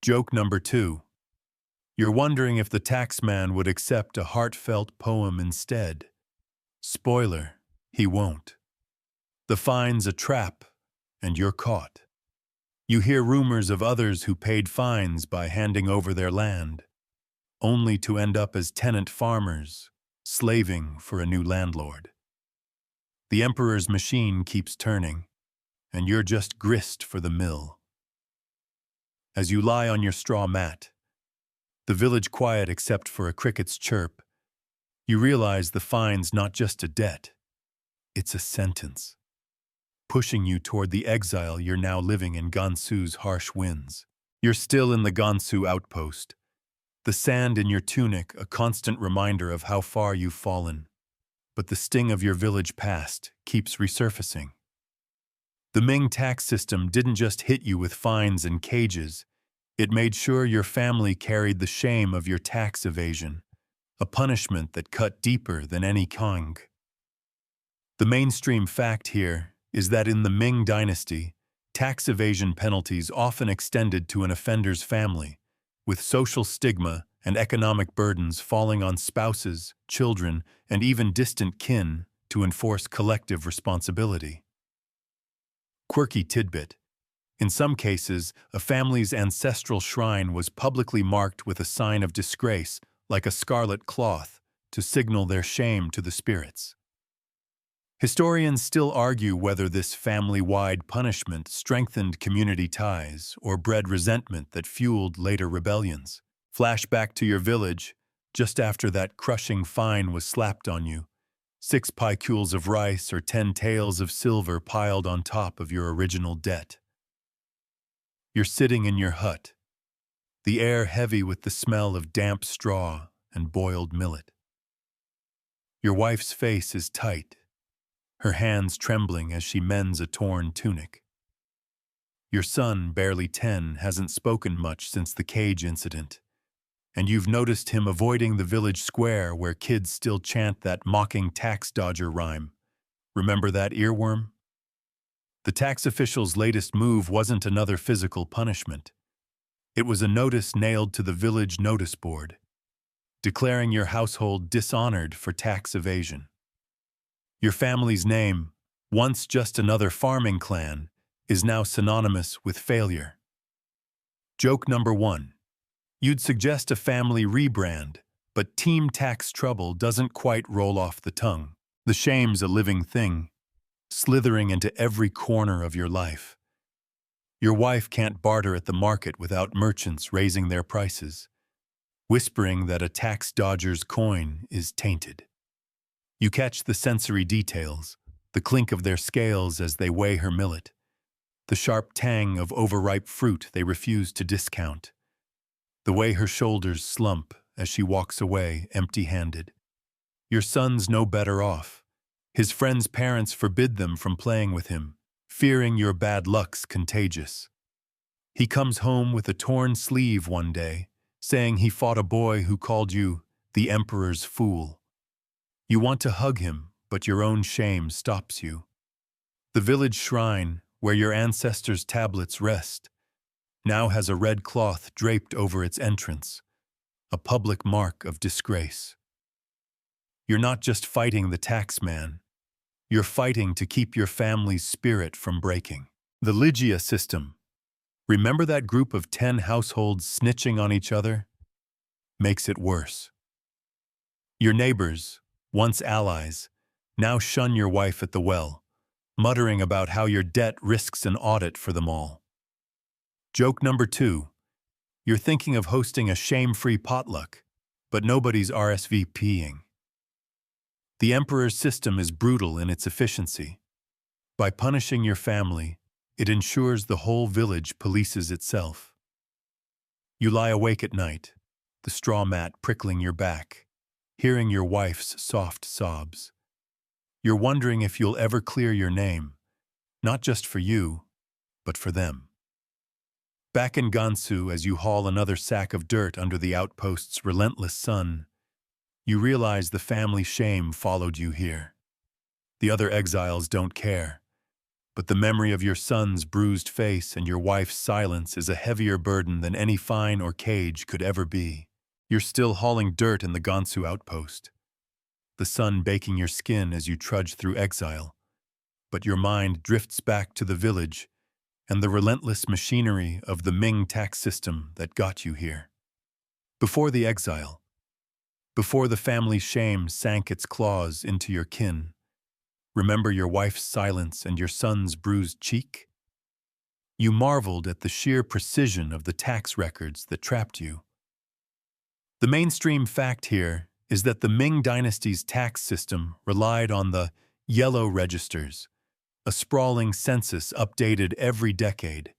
Joke number 2. You're wondering if the taxman would accept a heartfelt poem instead. Spoiler, he won't. The fine's a trap, and you're caught. You hear rumors of others who paid fines by handing over their land, only to end up as tenant farmers, slaving for a new landlord. The emperor's machine keeps turning, and you're just grist for the mill. As you lie on your straw mat, the village quiet except for a cricket's chirp, you realize the fine's not just a debt, it's a sentence, pushing you toward the exile you're now living in Gansu's harsh winds. You're still in the Gansu outpost, the sand in your tunic a constant reminder of how far you've fallen, but the sting of your village past keeps resurfacing. The Ming tax system didn't just hit you with fines and cages, It made sure your family carried the shame of your tax evasion, a punishment that cut deeper than any kong. The mainstream fact here is that in the Ming Dynasty, tax evasion penalties often extended to an offender's family, with social stigma and economic burdens falling on spouses, children, and even distant kin to enforce collective responsibility. Quirky tidbit. In some cases, a family's ancestral shrine was publicly marked with a sign of disgrace, like a scarlet cloth, to signal their shame to the spirits. Historians still argue whether this family-wide punishment strengthened community ties or bred resentment that fueled later rebellions. Flash back to your village, just after that crushing fine was slapped on you. 6 paikules of rice or 10 taels of silver piled on top of your original debt. You're sitting in your hut, the air heavy with the smell of damp straw and boiled millet. Your wife's face is tight, her hands trembling as she mends a torn tunic. Your son, barely 10, hasn't spoken much since the cage incident, and you've noticed him avoiding the village square where kids still chant that mocking tax dodger rhyme. Remember that earworm? The tax official's latest move wasn't another physical punishment. It was a notice nailed to the village notice board, declaring your household dishonored for tax evasion. Your family's name, once just another farming clan, is now synonymous with failure. Joke number 1. You'd suggest a family rebrand, but team tax trouble doesn't quite roll off the tongue. The shame's a living thing, slithering into every corner of your life. Your wife can't barter at the market without merchants raising their prices, whispering that a tax dodger's coin is tainted. You catch the sensory details, the clink of their scales as they weigh her millet, the sharp tang of overripe fruit they refuse to discount, the way her shoulders slump as she walks away empty-handed. Your son's no better off. His friends' parents forbid them from playing with him, fearing your bad luck's contagious. He comes home with a torn sleeve one day, saying he fought a boy who called you the emperor's fool. You want to hug him, but your own shame stops you. The village shrine, where your ancestors' tablets rest, now has a red cloth draped over its entrance, a public mark of disgrace. You're not just fighting the tax man. You're fighting to keep your family's spirit from breaking. The Ligia system. Remember that group of 10 households snitching on each other? Makes it worse. Your neighbors, once allies, now shun your wife at the well, muttering about how your debt risks an audit for them all. Joke number 2. You're thinking of hosting a shame-free potluck, but nobody's RSVPing. The emperor's system is brutal in its efficiency. By punishing your family, it ensures the whole village polices itself. You lie awake at night, the straw mat prickling your back, hearing your wife's soft sobs. You're wondering if you'll ever clear your name, not just for you, but for them. Back in Gansu, as you haul another sack of dirt under the outpost's relentless sun, you realize the family shame followed you here. The other exiles don't care, but the memory of your son's bruised face and your wife's silence is a heavier burden than any fine or cage could ever be. You're still hauling dirt in the Gansu outpost, the sun baking your skin as you trudge through exile, but your mind drifts back to the village and the relentless machinery of the Ming tax system that got you here. Before the exile, before the family shame sank its claws into your kin, remember your wife's silence and your son's bruised cheek? You marveled at the sheer precision of the tax records that trapped you. The mainstream fact here is that the Ming Dynasty's tax system relied on the yellow registers, a sprawling census updated every decade,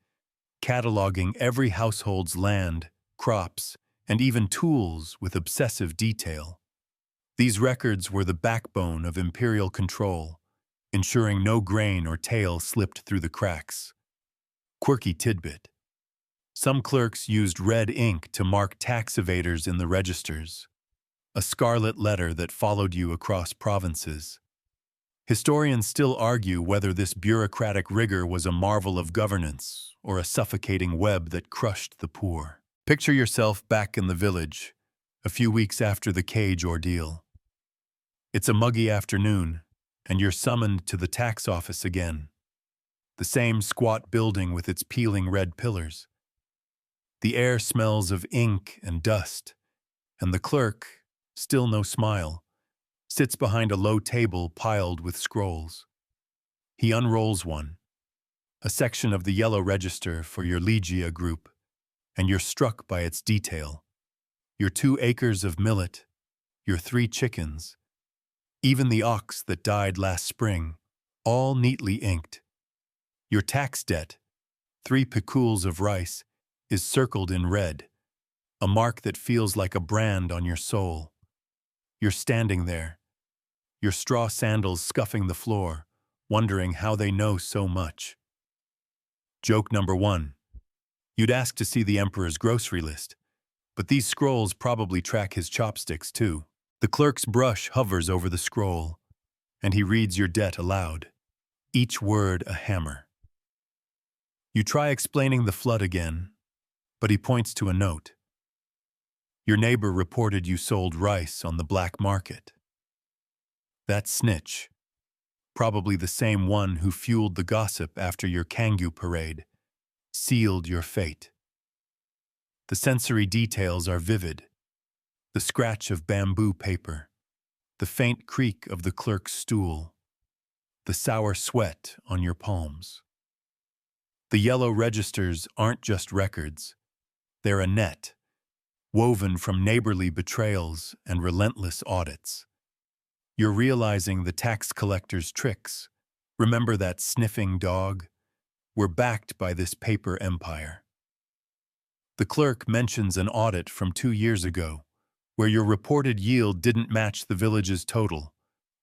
cataloging every household's land, crops, and even tools with obsessive detail. These records were the backbone of imperial control, ensuring no grain or tail slipped through the cracks. Quirky tidbit. Some clerks used red ink to mark tax evaders in the registers, a scarlet letter that followed you across provinces. Historians still argue whether this bureaucratic rigor was a marvel of governance or a suffocating web that crushed the poor. Picture yourself back in the village, a few weeks after the cage ordeal. It's a muggy afternoon, and you're summoned to the tax office again. The same squat building with its peeling red pillars. The air smells of ink and dust, and the clerk, still no smile, sits behind a low table piled with scrolls. He unrolls one, a section of the yellow register for your Legia group, and you're struck by its detail. Your 2 acres of millet, your 3 chickens, even the ox that died last spring, all neatly inked. Your tax debt, 3 pekuls of rice, is circled in red, a mark that feels like a brand on your soul. You're standing there, your straw sandals scuffing the floor, wondering how they know so much. Joke number 1. You'd ask to see the emperor's grocery list, but these scrolls probably track his chopsticks too. The clerk's brush hovers over the scroll, and he reads your debt aloud, each word a hammer. You try explaining the flood again, but he points to a note. Your neighbor reported you sold rice on the black market. That snitch, probably the same one who fueled the gossip after your Kangoo parade, sealed your fate. The sensory details are vivid. The scratch of bamboo paper, the faint creak of the clerk's stool, the sour sweat on your palms. The yellow registers aren't just records. They're a net, woven from neighborly betrayals and relentless audits. You're realizing the tax collector's tricks. Remember that sniffing dog? We're backed by this paper empire. The clerk mentions an audit from 2 years ago, where your reported yield didn't match the village's total,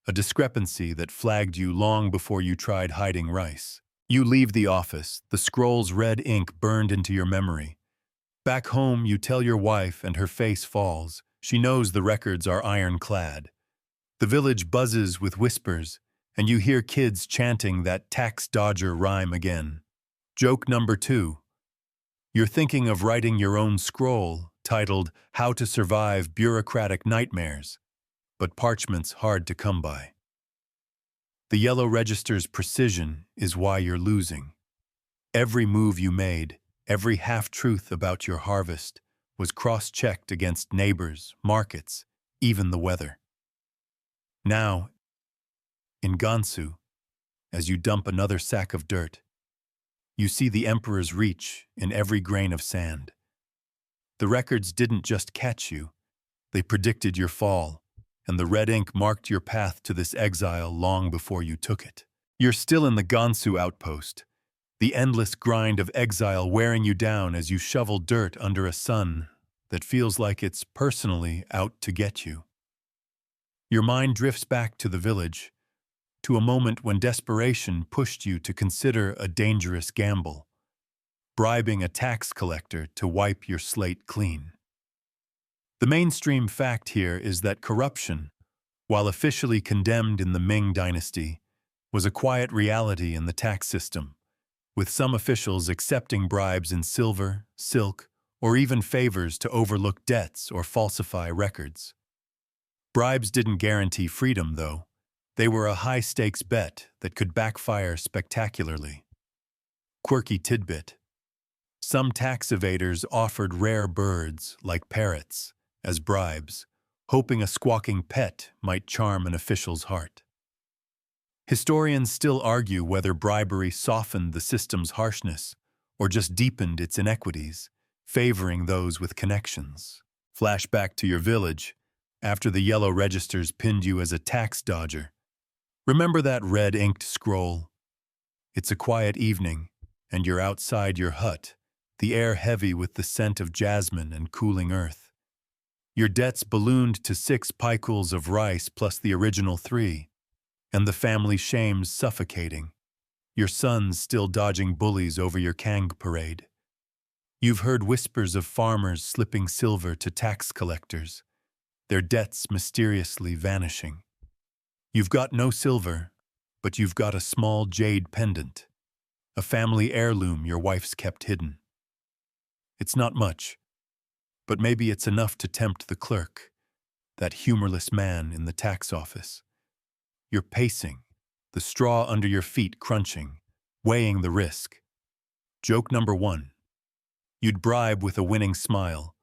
a discrepancy that flagged you long before you tried hiding rice. You leave the office, the scroll's red ink burned into your memory. Back home, you tell your wife and her face falls. She knows the records are ironclad. The village buzzes with whispers, and you hear kids chanting that tax dodger rhyme again. Joke number 2. You're thinking of writing your own scroll, titled How to Survive Bureaucratic Nightmares, but parchment's hard to come by. The yellow register's precision is why you're losing. Every move you made, every half-truth about your harvest, was cross-checked against neighbors, markets, even the weather. Now, in Gansu, as you dump another sack of dirt, you see the emperor's reach in every grain of sand. The records didn't just catch you, they predicted your fall, and the red ink marked your path to this exile long before you took it. You're still in the Gansu outpost, the endless grind of exile wearing you down as you shovel dirt under a sun that feels like it's personally out to get you. Your mind drifts back to the village, to a moment when desperation pushed you to consider a dangerous gamble, bribing a tax collector to wipe your slate clean. The mainstream fact here is that corruption, while officially condemned in the Ming Dynasty, was a quiet reality in the tax system, with some officials accepting bribes in silver, silk, or even favors to overlook debts or falsify records. Bribes didn't guarantee freedom, though. They were a high-stakes bet that could backfire spectacularly. Quirky tidbit. Some tax evaders offered rare birds, like parrots, as bribes, hoping a squawking pet might charm an official's heart. Historians still argue whether bribery softened the system's harshness or just deepened its inequities, favoring those with connections. Flashback to your village, after the yellow registers pinned you as a tax dodger. Remember that red-inked scroll? It's a quiet evening, and you're outside your hut, the air heavy with the scent of jasmine and cooling earth. Your debts ballooned to 6 pikuls of rice plus the original 3, and the family shame's suffocating. Your son's still dodging bullies over your Kang parade. You've heard whispers of farmers slipping silver to tax collectors, their debts mysteriously vanishing. You've got no silver, but you've got a small jade pendant, a family heirloom your wife's kept hidden. It's not much, but maybe it's enough to tempt the clerk, that humorless man in the tax office. You're pacing, the straw under your feet crunching, weighing the risk. Joke number one. You'd bribe with a winning smile,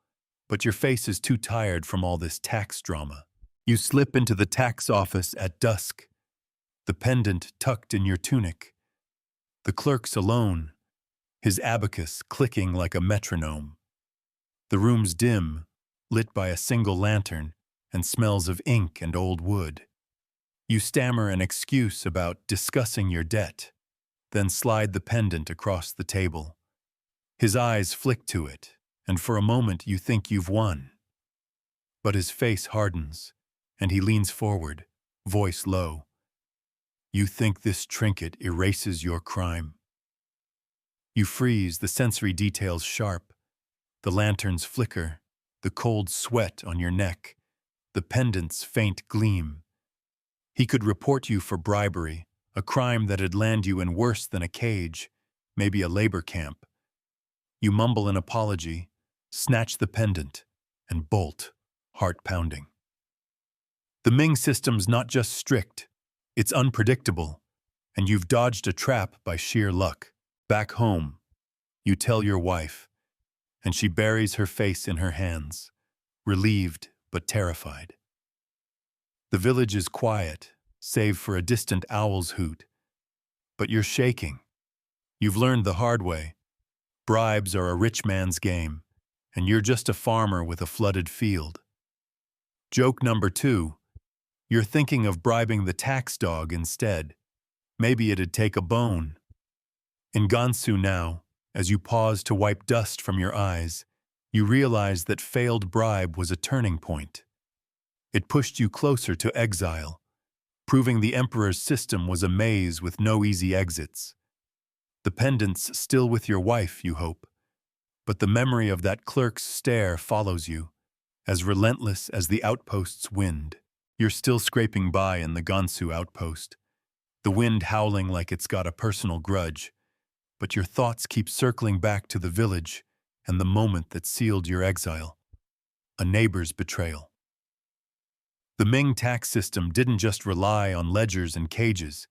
but your face is too tired from all this tax drama. You slip into the tax office at dusk, the pendant tucked in your tunic. The clerk's alone, his abacus clicking like a metronome. The room's dim, lit by a single lantern, and smells of ink and old wood. You stammer an excuse about discussing your debt, then slide the pendant across the table. His eyes flick to it, and for a moment you think you've won. But his face hardens, and he leans forward, voice low. You think this trinket erases your crime. You freeze, the sensory details sharp. The lantern's flicker, the cold sweat on your neck, the pendant's faint gleam. He could report you for bribery, a crime that'd land you in worse than a cage, maybe a labor camp. You mumble an apology, snatch the pendant, and bolt, heart pounding. The Ming system's not just strict, it's unpredictable, and you've dodged a trap by sheer luck. Back home, you tell your wife, and she buries her face in her hands, relieved but terrified. The village is quiet, save for a distant owl's hoot. But you're shaking. You've learned the hard way. Bribes are a rich man's game, and you're just a farmer with a flooded field. Joke number two. You're thinking of bribing the tax dog instead. Maybe it'd take a bone. In Gansu now, as you pause to wipe dust from your eyes, you realize that failed bribe was a turning point. It pushed you closer to exile, proving the emperor's system was a maze with no easy exits. The pendant's still with your wife, you hope, but the memory of that clerk's stare follows you, as relentless as the outpost's wind. You're still scraping by in the Gansu outpost, the wind howling like it's got a personal grudge, but your thoughts keep circling back to the village and the moment that sealed your exile, a neighbor's betrayal. The Ming tax system didn't just rely on ledgers and cages.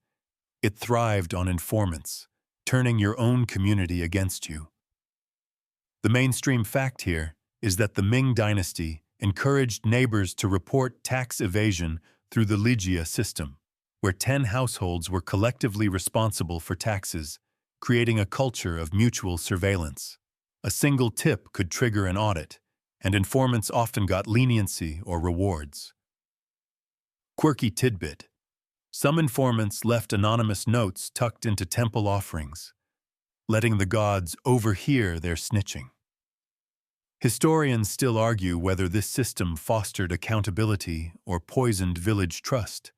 It thrived on informants, turning your own community against you. The mainstream fact here is that the Ming Dynasty encouraged neighbors to report tax evasion through the Ligia system, where 10 households were collectively responsible for taxes, creating a culture of mutual surveillance. A single tip could trigger an audit, and informants often got leniency or rewards. Quirky tidbit. Some informants left anonymous notes tucked into temple offerings, letting the gods overhear their snitching. Historians still argue whether this system fostered accountability or poisoned village trust,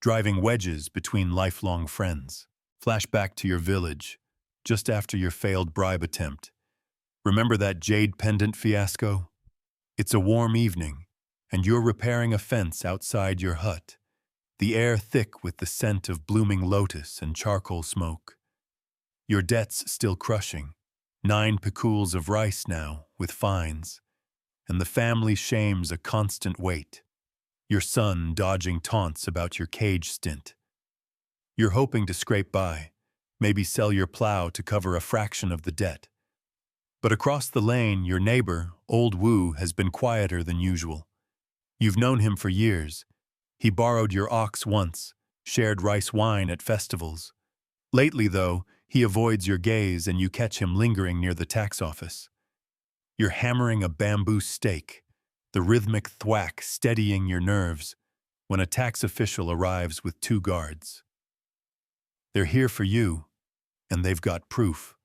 driving wedges between lifelong friends. Flashback to your village, just after your failed bribe attempt. Remember that jade pendant fiasco? It's a warm evening, and you're repairing a fence outside your hut, the air thick with the scent of blooming lotus and charcoal smoke. Your debt's still crushing, 9 pekuls of rice now, with fines, and the family shame's a constant weight, your son dodging taunts about your cage stint. You're hoping to scrape by, maybe sell your plow to cover a fraction of the debt. But across the lane, your neighbor, Old Wu, has been quieter than usual. You've known him for years. He borrowed your ox once, shared rice wine at festivals. Lately, though, he avoids your gaze and you catch him lingering near the tax office. You're hammering a bamboo stake, the rhythmic thwack steadying your nerves, when a tax official arrives with 2 guards. They're here for you, and they've got proof.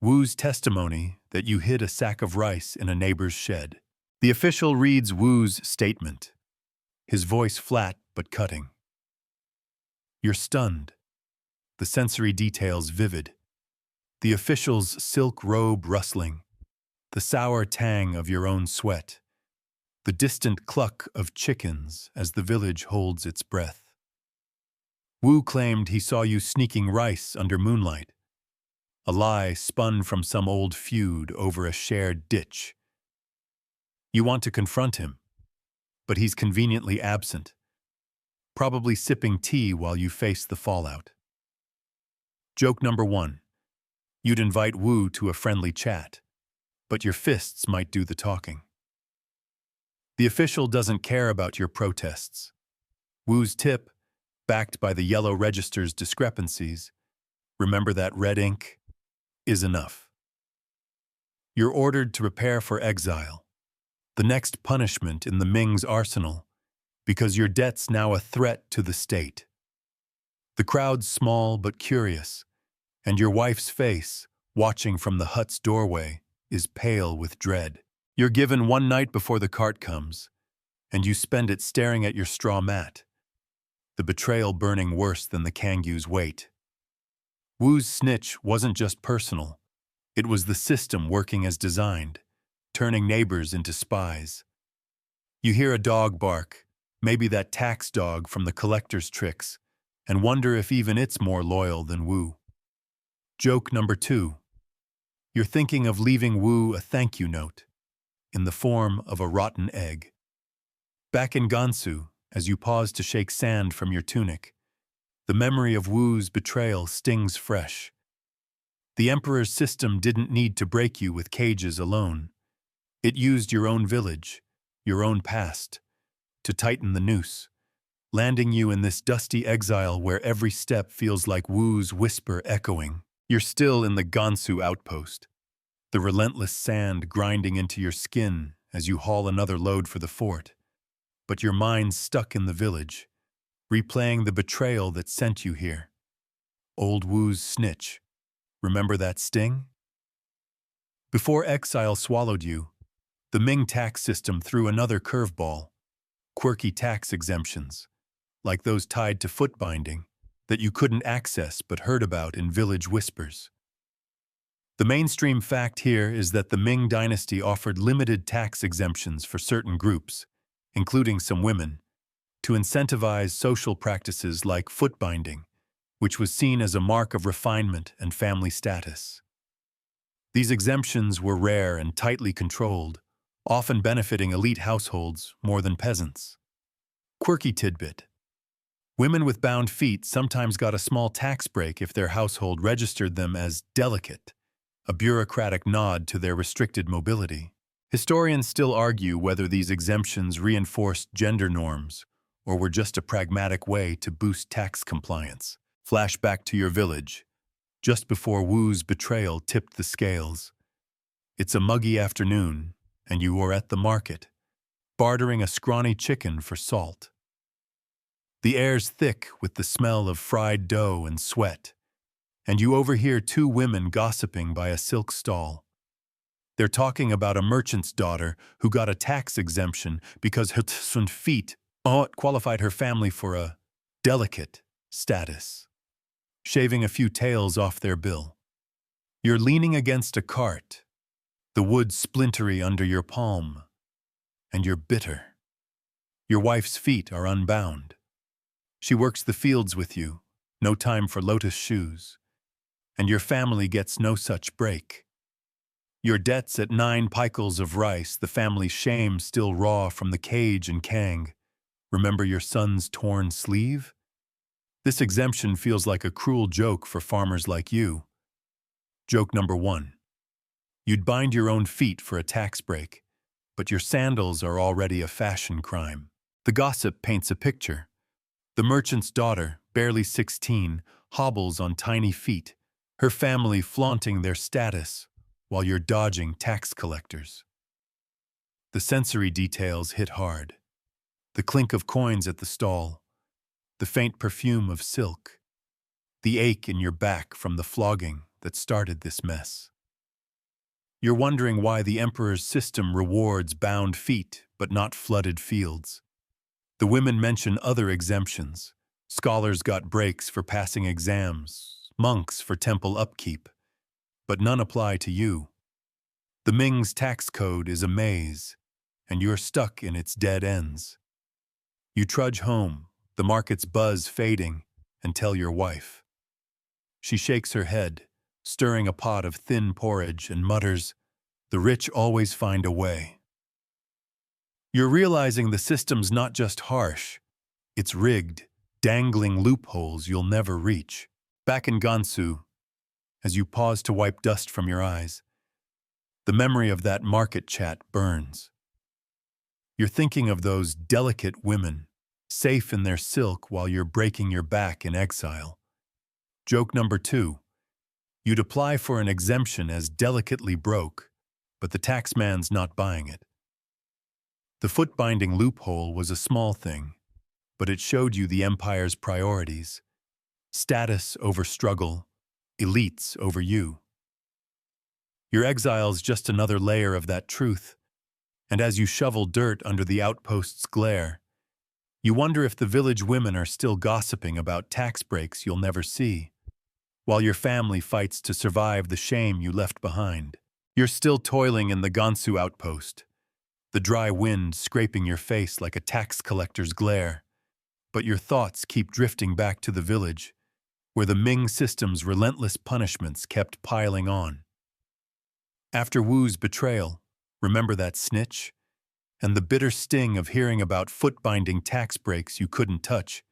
Wu's testimony that you hid a sack of rice in a neighbor's shed. The official reads Wu's statement, his voice flat but cutting. You're stunned, the sensory details vivid, the official's silk robe rustling, the sour tang of your own sweat, the distant cluck of chickens as the village holds its breath. Wu claimed he saw you sneaking rice under moonlight, a lie spun from some old feud over a shared ditch. You want to confront him, but he's conveniently absent, probably sipping tea while you face the fallout. Joke number 1. You'd invite Wu to a friendly chat, but your fists might do the talking. The official doesn't care about your protests. Wu's tip, backed by the yellow register's discrepancies, remember that red ink, is enough. You're ordered to prepare for exile, the next punishment in the Ming's arsenal, because your debt's now a threat to the state. The crowd's small but curious, and your wife's face, watching from the hut's doorway, is pale with dread. You're given one night before the cart comes, and you spend it staring at your straw mat, the betrayal burning worse than the kangaroo's weight. Wu's snitch wasn't just personal. It was the system working as designed, turning neighbors into spies. You hear a dog bark, maybe that tax dog from the collector's tricks, and wonder if even it's more loyal than Wu. Joke number 2. You're thinking of leaving Wu a thank you note, in the form of a rotten egg. Back in Gansu, as you pause to shake sand from your tunic, the memory of Wu's betrayal stings fresh. The Emperor's system didn't need to break you with cages alone. It used your own village, your own past, to tighten the noose, landing you in this dusty exile where every step feels like Wu's whisper echoing. You're still in the Gansu outpost, the relentless sand grinding into your skin as you haul another load for the fort. But your mind's stuck in the village, replaying the betrayal that sent you here. Old Wu's snitch. Remember that sting? Before exile swallowed you, the Ming tax system threw another curveball, quirky tax exemptions, like those tied to foot binding, that you couldn't access but heard about in village whispers. The mainstream fact here is that the Ming Dynasty offered limited tax exemptions for certain groups, including some women, to incentivize social practices like foot binding, which was seen as a mark of refinement and family status. These exemptions were rare and tightly controlled, often benefiting elite households more than peasants. Quirky tidbit. Women with bound feet sometimes got a small tax break if their household registered them as delicate, a bureaucratic nod to their restricted mobility. Historians still argue whether these exemptions reinforced gender norms or were just a pragmatic way to boost tax compliance. Flash back to your village, just before Wu's betrayal tipped the scales. It's a muggy afternoon, and you are at the market, bartering a scrawny chicken for salt. The air's thick with the smell of fried dough and sweat, and you overhear two women gossiping by a silk stall. They're talking about a merchant's daughter who got a tax exemption because her feet qualified her family for a delicate status, shaving a few tails off their bill. You're leaning against a cart, the wood splintery under your palm, and you're bitter. Your wife's feet are unbound. She works the fields with you, no time for lotus shoes, and your family gets no such break. Your debts at 9 picles of rice, the family's shame still raw from the cage and kang. Remember your son's torn sleeve? This exemption feels like a cruel joke for farmers like you. Joke number 1. You'd bind your own feet for a tax break, but your sandals are already a fashion crime. The gossip paints a picture. The merchant's daughter, barely 16, hobbles on tiny feet, her family flaunting their status while you're dodging tax collectors. The sensory details hit hard. The clink of coins at the stall, the faint perfume of silk, the ache in your back from the flogging that started this mess. You're wondering why the Emperor's system rewards bound feet but not flooded fields. The women mention other exemptions. Scholars got breaks for passing exams, monks for temple upkeep, but none apply to you. The Ming's tax code is a maze, and you're stuck in its dead ends. You trudge home, the market's buzz fading, and tell your wife. She shakes her head, stirring a pot of thin porridge, and mutters, "The rich always find a way." You're realizing the system's not just harsh, it's rigged, dangling loopholes you'll never reach. Back in Gansu, as you pause to wipe dust from your eyes, the memory of that market chat burns. You're thinking of those delicate women, safe in their silk while you're breaking your back in exile. Joke number 2. You'd apply for an exemption as delicately broke, but the taxman's not buying it. The foot-binding loophole was a small thing, but it showed you the empire's priorities. Status over struggle, elites over you. Your exile's just another layer of that truth, and as you shovel dirt under the outpost's glare, you wonder if the village women are still gossiping about tax breaks you'll never see, while your family fights to survive the shame you left behind. You're still toiling in the Gansu outpost, the dry wind scraping your face like a tax collector's glare, but your thoughts keep drifting back to the village, where the Ming system's relentless punishments kept piling on. After Wu's betrayal, remember that snitch? And the bitter sting of hearing about foot-binding tax breaks you couldn't touch.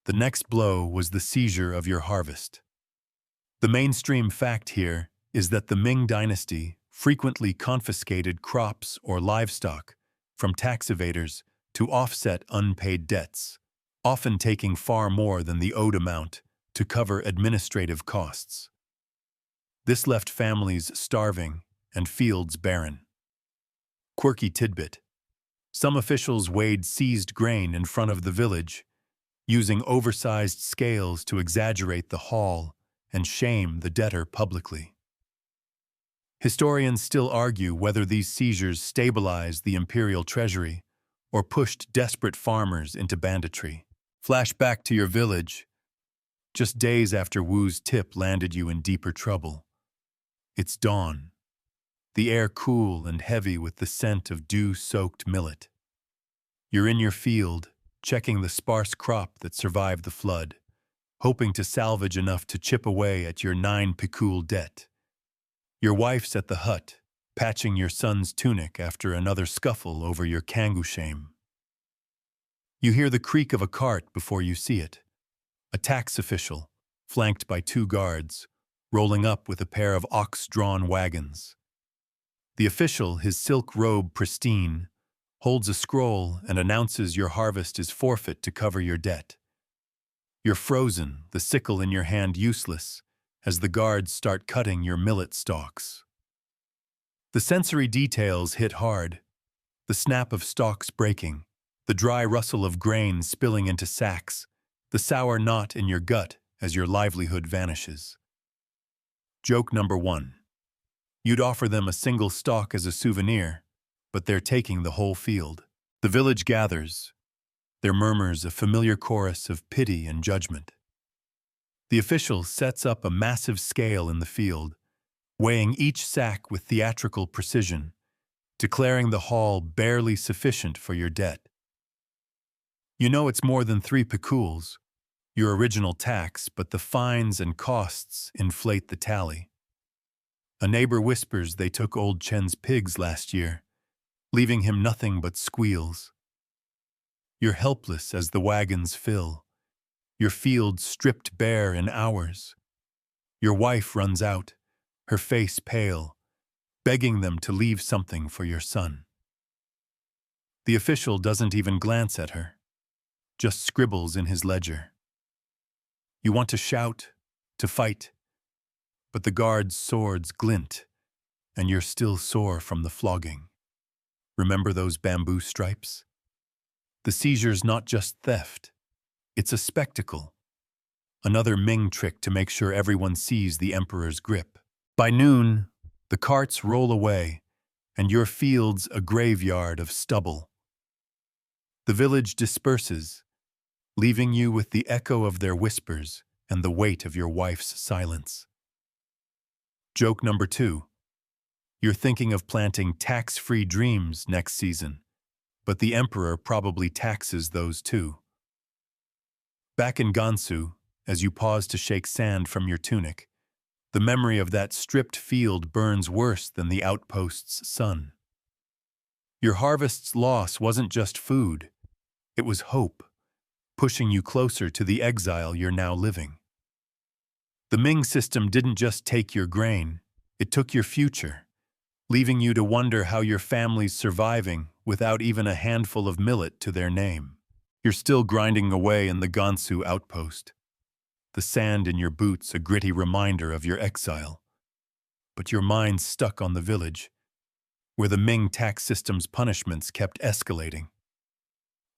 The next blow was the seizure of your harvest. The mainstream fact here is that the Ming Dynasty frequently confiscated crops or livestock from tax evaders to offset unpaid debts, often taking far more than the owed amount to cover administrative costs. This left families starving and fields barren. Quirky tidbit. Some officials weighed seized grain in front of the village, using oversized scales to exaggerate the haul and shame the debtor publicly. Historians still argue whether these seizures stabilized the imperial treasury or pushed desperate farmers into banditry. Flash back to your village, just days after Wu's tip landed you in deeper trouble. It's dawn, the air cool and heavy with the scent of dew-soaked millet. You're in your field, checking the sparse crop that survived the flood, hoping to salvage enough to chip away at your 9 pikul debt. Your wife's at the hut, patching your son's tunic after another scuffle over your kangu shame. You hear the creak of a cart before you see it. A tax official, flanked by 2 guards, rolling up with a pair of ox-drawn wagons. The official, his silk robe pristine, holds a scroll and announces your harvest is forfeit to cover your debt. You're frozen, the sickle in your hand useless, as the guards start cutting your millet stalks. The sensory details hit hard, the snap of stalks breaking, the dry rustle of grain spilling into sacks, the sour knot in your gut as your livelihood vanishes. Joke number 1. You'd offer them a single stalk as a souvenir, but they're taking the whole field. The village gathers, their murmurs a familiar chorus of pity and judgment. The official sets up a massive scale in the field, weighing each sack with theatrical precision, declaring the haul barely sufficient for your debt. You know it's more than 3 pikuls, your original tax, but the fines and costs inflate the tally. A neighbor whispers they took old Chen's pigs last year, leaving him nothing but squeals. You're helpless as the wagons fill, your field stripped bare in hours. Your wife runs out, her face pale, begging them to leave something for your son. The official doesn't even glance at her, just scribbles in his ledger. You want to shout, to fight, but the guards' swords glint, and you're still sore from the flogging. Remember those bamboo stripes? The seizure's not just theft, it's a spectacle. Another Ming trick to make sure everyone sees the emperor's grip. By noon, the carts roll away, and your field's a graveyard of stubble. The village disperses, leaving you with the echo of their whispers and the weight of your wife's silence. Joke number 2. You're thinking of planting tax-free dreams next season, but the emperor probably taxes those too. Back in Gansu, as you pause to shake sand from your tunic, the memory of that stripped field burns worse than the outpost's sun. Your harvest's loss wasn't just food, it was hope, pushing you closer to the exile you're now living. The Ming system didn't just take your grain, it took your future, leaving you to wonder how your family's surviving without even a handful of millet to their name. You're still grinding away in the Gansu outpost, the sand in your boots a gritty reminder of your exile. But your mind's stuck on the village, where the Ming tax system's punishments kept escalating.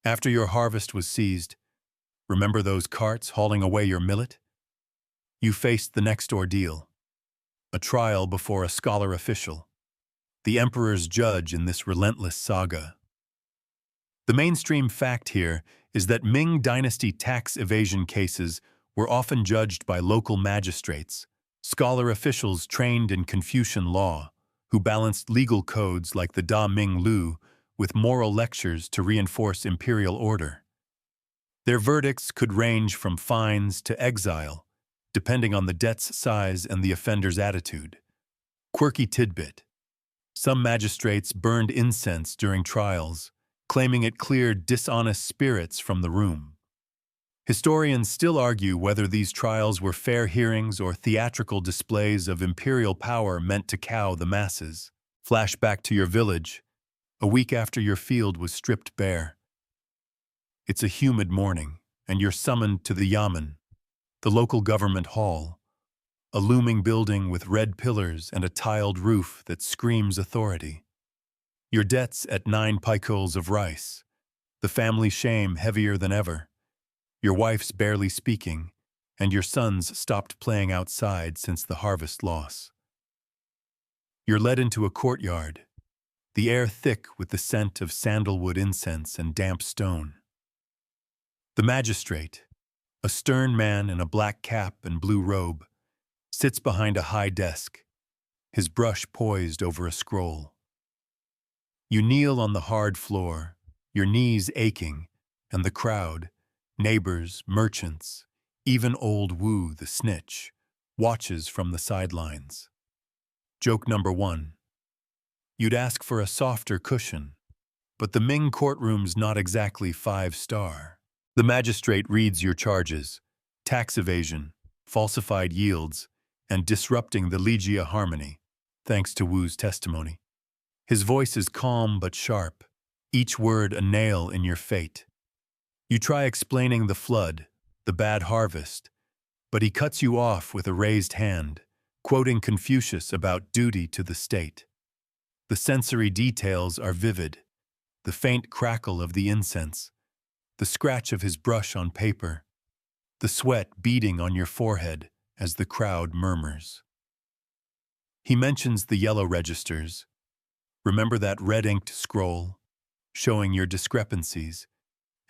After your harvest was seized, remember those carts hauling away your millet? You faced the next ordeal, a trial before a scholar official, the emperor's judge in this relentless saga. The mainstream fact here is that Ming Dynasty tax evasion cases were often judged by local magistrates, scholar officials trained in Confucian law, who balanced legal codes like the Da Ming Lu with moral lectures to reinforce imperial order. Their verdicts could range from fines to exile, depending on the debt's size and the offender's attitude. Quirky tidbit: some magistrates burned incense during trials, claiming it cleared dishonest spirits from the room. Historians still argue whether these trials were fair hearings or theatrical displays of imperial power meant to cow the masses. Flash back to your village, a week after your field was stripped bare. It's a humid morning, and you're summoned to the yamen, the local government hall, a looming building with red pillars and a tiled roof that screams authority. Your debts at 9 pikols of rice, the family shame heavier than ever. Your wife's barely speaking, and your sons stopped playing outside since the harvest loss. You're led into a courtyard, the air thick with the scent of sandalwood incense and damp stone. The magistrate, a stern man in a black cap and blue robe, sits behind a high desk, his brush poised over a scroll. You kneel on the hard floor, your knees aching, and the crowd, neighbors, merchants, even old Wu the snitch, watches from the sidelines. Joke number 1. You'd ask for a softer cushion, but the Ming courtroom's not exactly 5-star. The magistrate reads your charges: tax evasion, falsified yields, and disrupting the Ligia harmony, thanks to Wu's testimony. His voice is calm but sharp, each word a nail in your fate. You try explaining the flood, the bad harvest, but he cuts you off with a raised hand, quoting Confucius about duty to the state. The sensory details are vivid: the faint crackle of the incense, the scratch of his brush on paper, the sweat beading on your forehead as the crowd murmurs. He mentions the yellow registers. Remember that red-inked scroll, showing your discrepancies,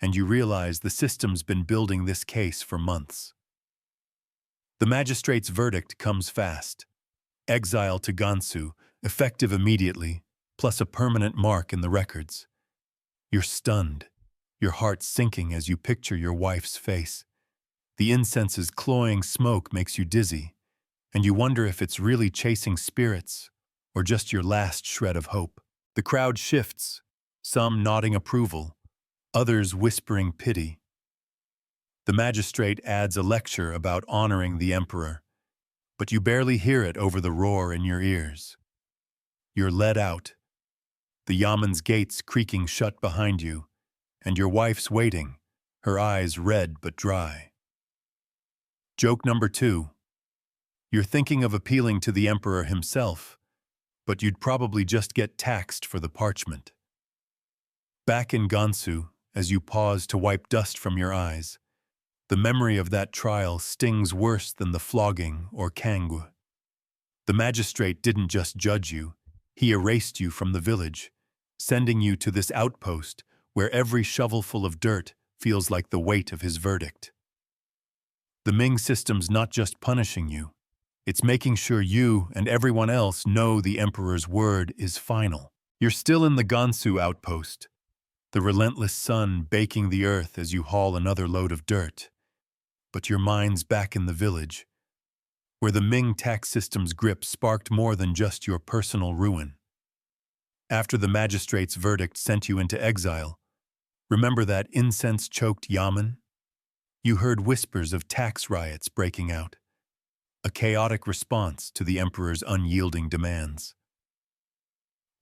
and you realize the system's been building this case for months. The magistrate's verdict comes fast: exile to Gansu, effective immediately, plus a permanent mark in the records. You're stunned, your heart sinking as you picture your wife's face. The incense's cloying smoke makes you dizzy, and you wonder if it's really chasing spirits or just your last shred of hope. The crowd shifts, some nodding approval, others whispering pity. The magistrate adds a lecture about honoring the emperor, but you barely hear it over the roar in your ears. You're led out, the yamen's gates creaking shut behind you, and your wife's waiting, her eyes red but dry. Joke number 2. You're thinking of appealing to the emperor himself, but you'd probably just get taxed for the parchment. Back in Gansu, as you pause to wipe dust from your eyes, the memory of that trial stings worse than the flogging or kangwu. The magistrate didn't just judge you, he erased you from the village, sending you to this outpost where every shovelful of dirt feels like the weight of his verdict. The Ming system's not just punishing you, It's making sure you and everyone else know the emperor's word is final. You're still in the Gansu outpost, the relentless sun baking the earth as you haul another load of dirt. But your mind's back in the village, where the Ming tax system's grip sparked more than just your personal ruin. After the magistrate's verdict sent you into exile, remember that incense-choked yamen? You heard whispers of tax riots breaking out, a chaotic response to the emperor's unyielding demands.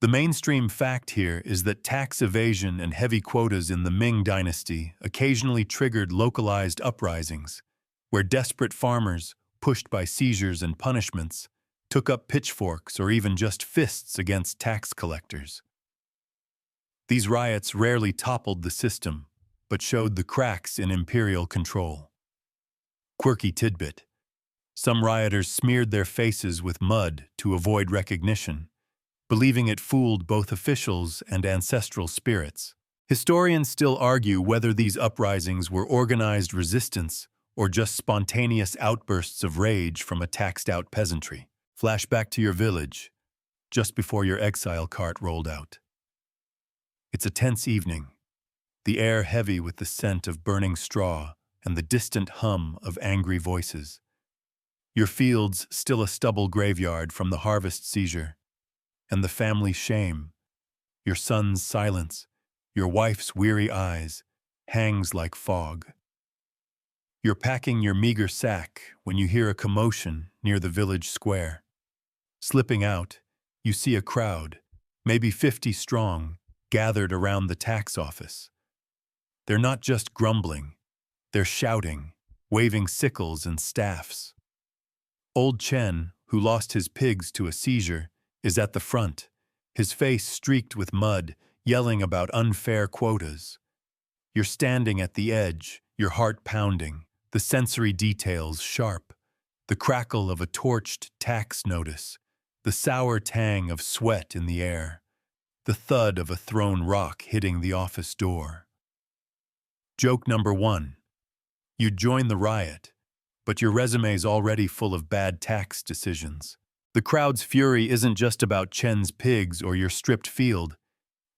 The mainstream fact here is that tax evasion and heavy quotas in the Ming Dynasty occasionally triggered localized uprisings, where desperate farmers, pushed by seizures and punishments, took up pitchforks or even just fists against tax collectors. These riots rarely toppled the system, but showed the cracks in imperial control. Quirky tidbit: some rioters smeared their faces with mud to avoid recognition, believing it fooled both officials and ancestral spirits. Historians still argue whether these uprisings were organized resistance or just spontaneous outbursts of rage from a taxed-out peasantry. Flashback to your village, just before your exile cart rolled out. It's a tense evening, the air heavy with the scent of burning straw and the distant hum of angry voices. Your fields still a stubble graveyard from the harvest seizure, and the family shame, your son's silence, your wife's weary eyes, hangs like fog. You're packing your meager sack when you hear a commotion near the village square. Slipping out, you see a crowd, maybe 50 strong, gathered around the tax office. They're not just grumbling, they're shouting, waving sickles and staffs. Old Chen, who lost his pigs to a seizure, is at the front, his face streaked with mud, yelling about unfair quotas. You're standing at the edge, your heart pounding, the sensory details sharp, the crackle of a torched tax notice, the sour tang of sweat in the air, the thud of a thrown rock hitting the office door. Joke number 1. You'd join the riot, but your resume's already full of bad tax decisions. The crowd's fury isn't just about Chen's pigs or your stripped field.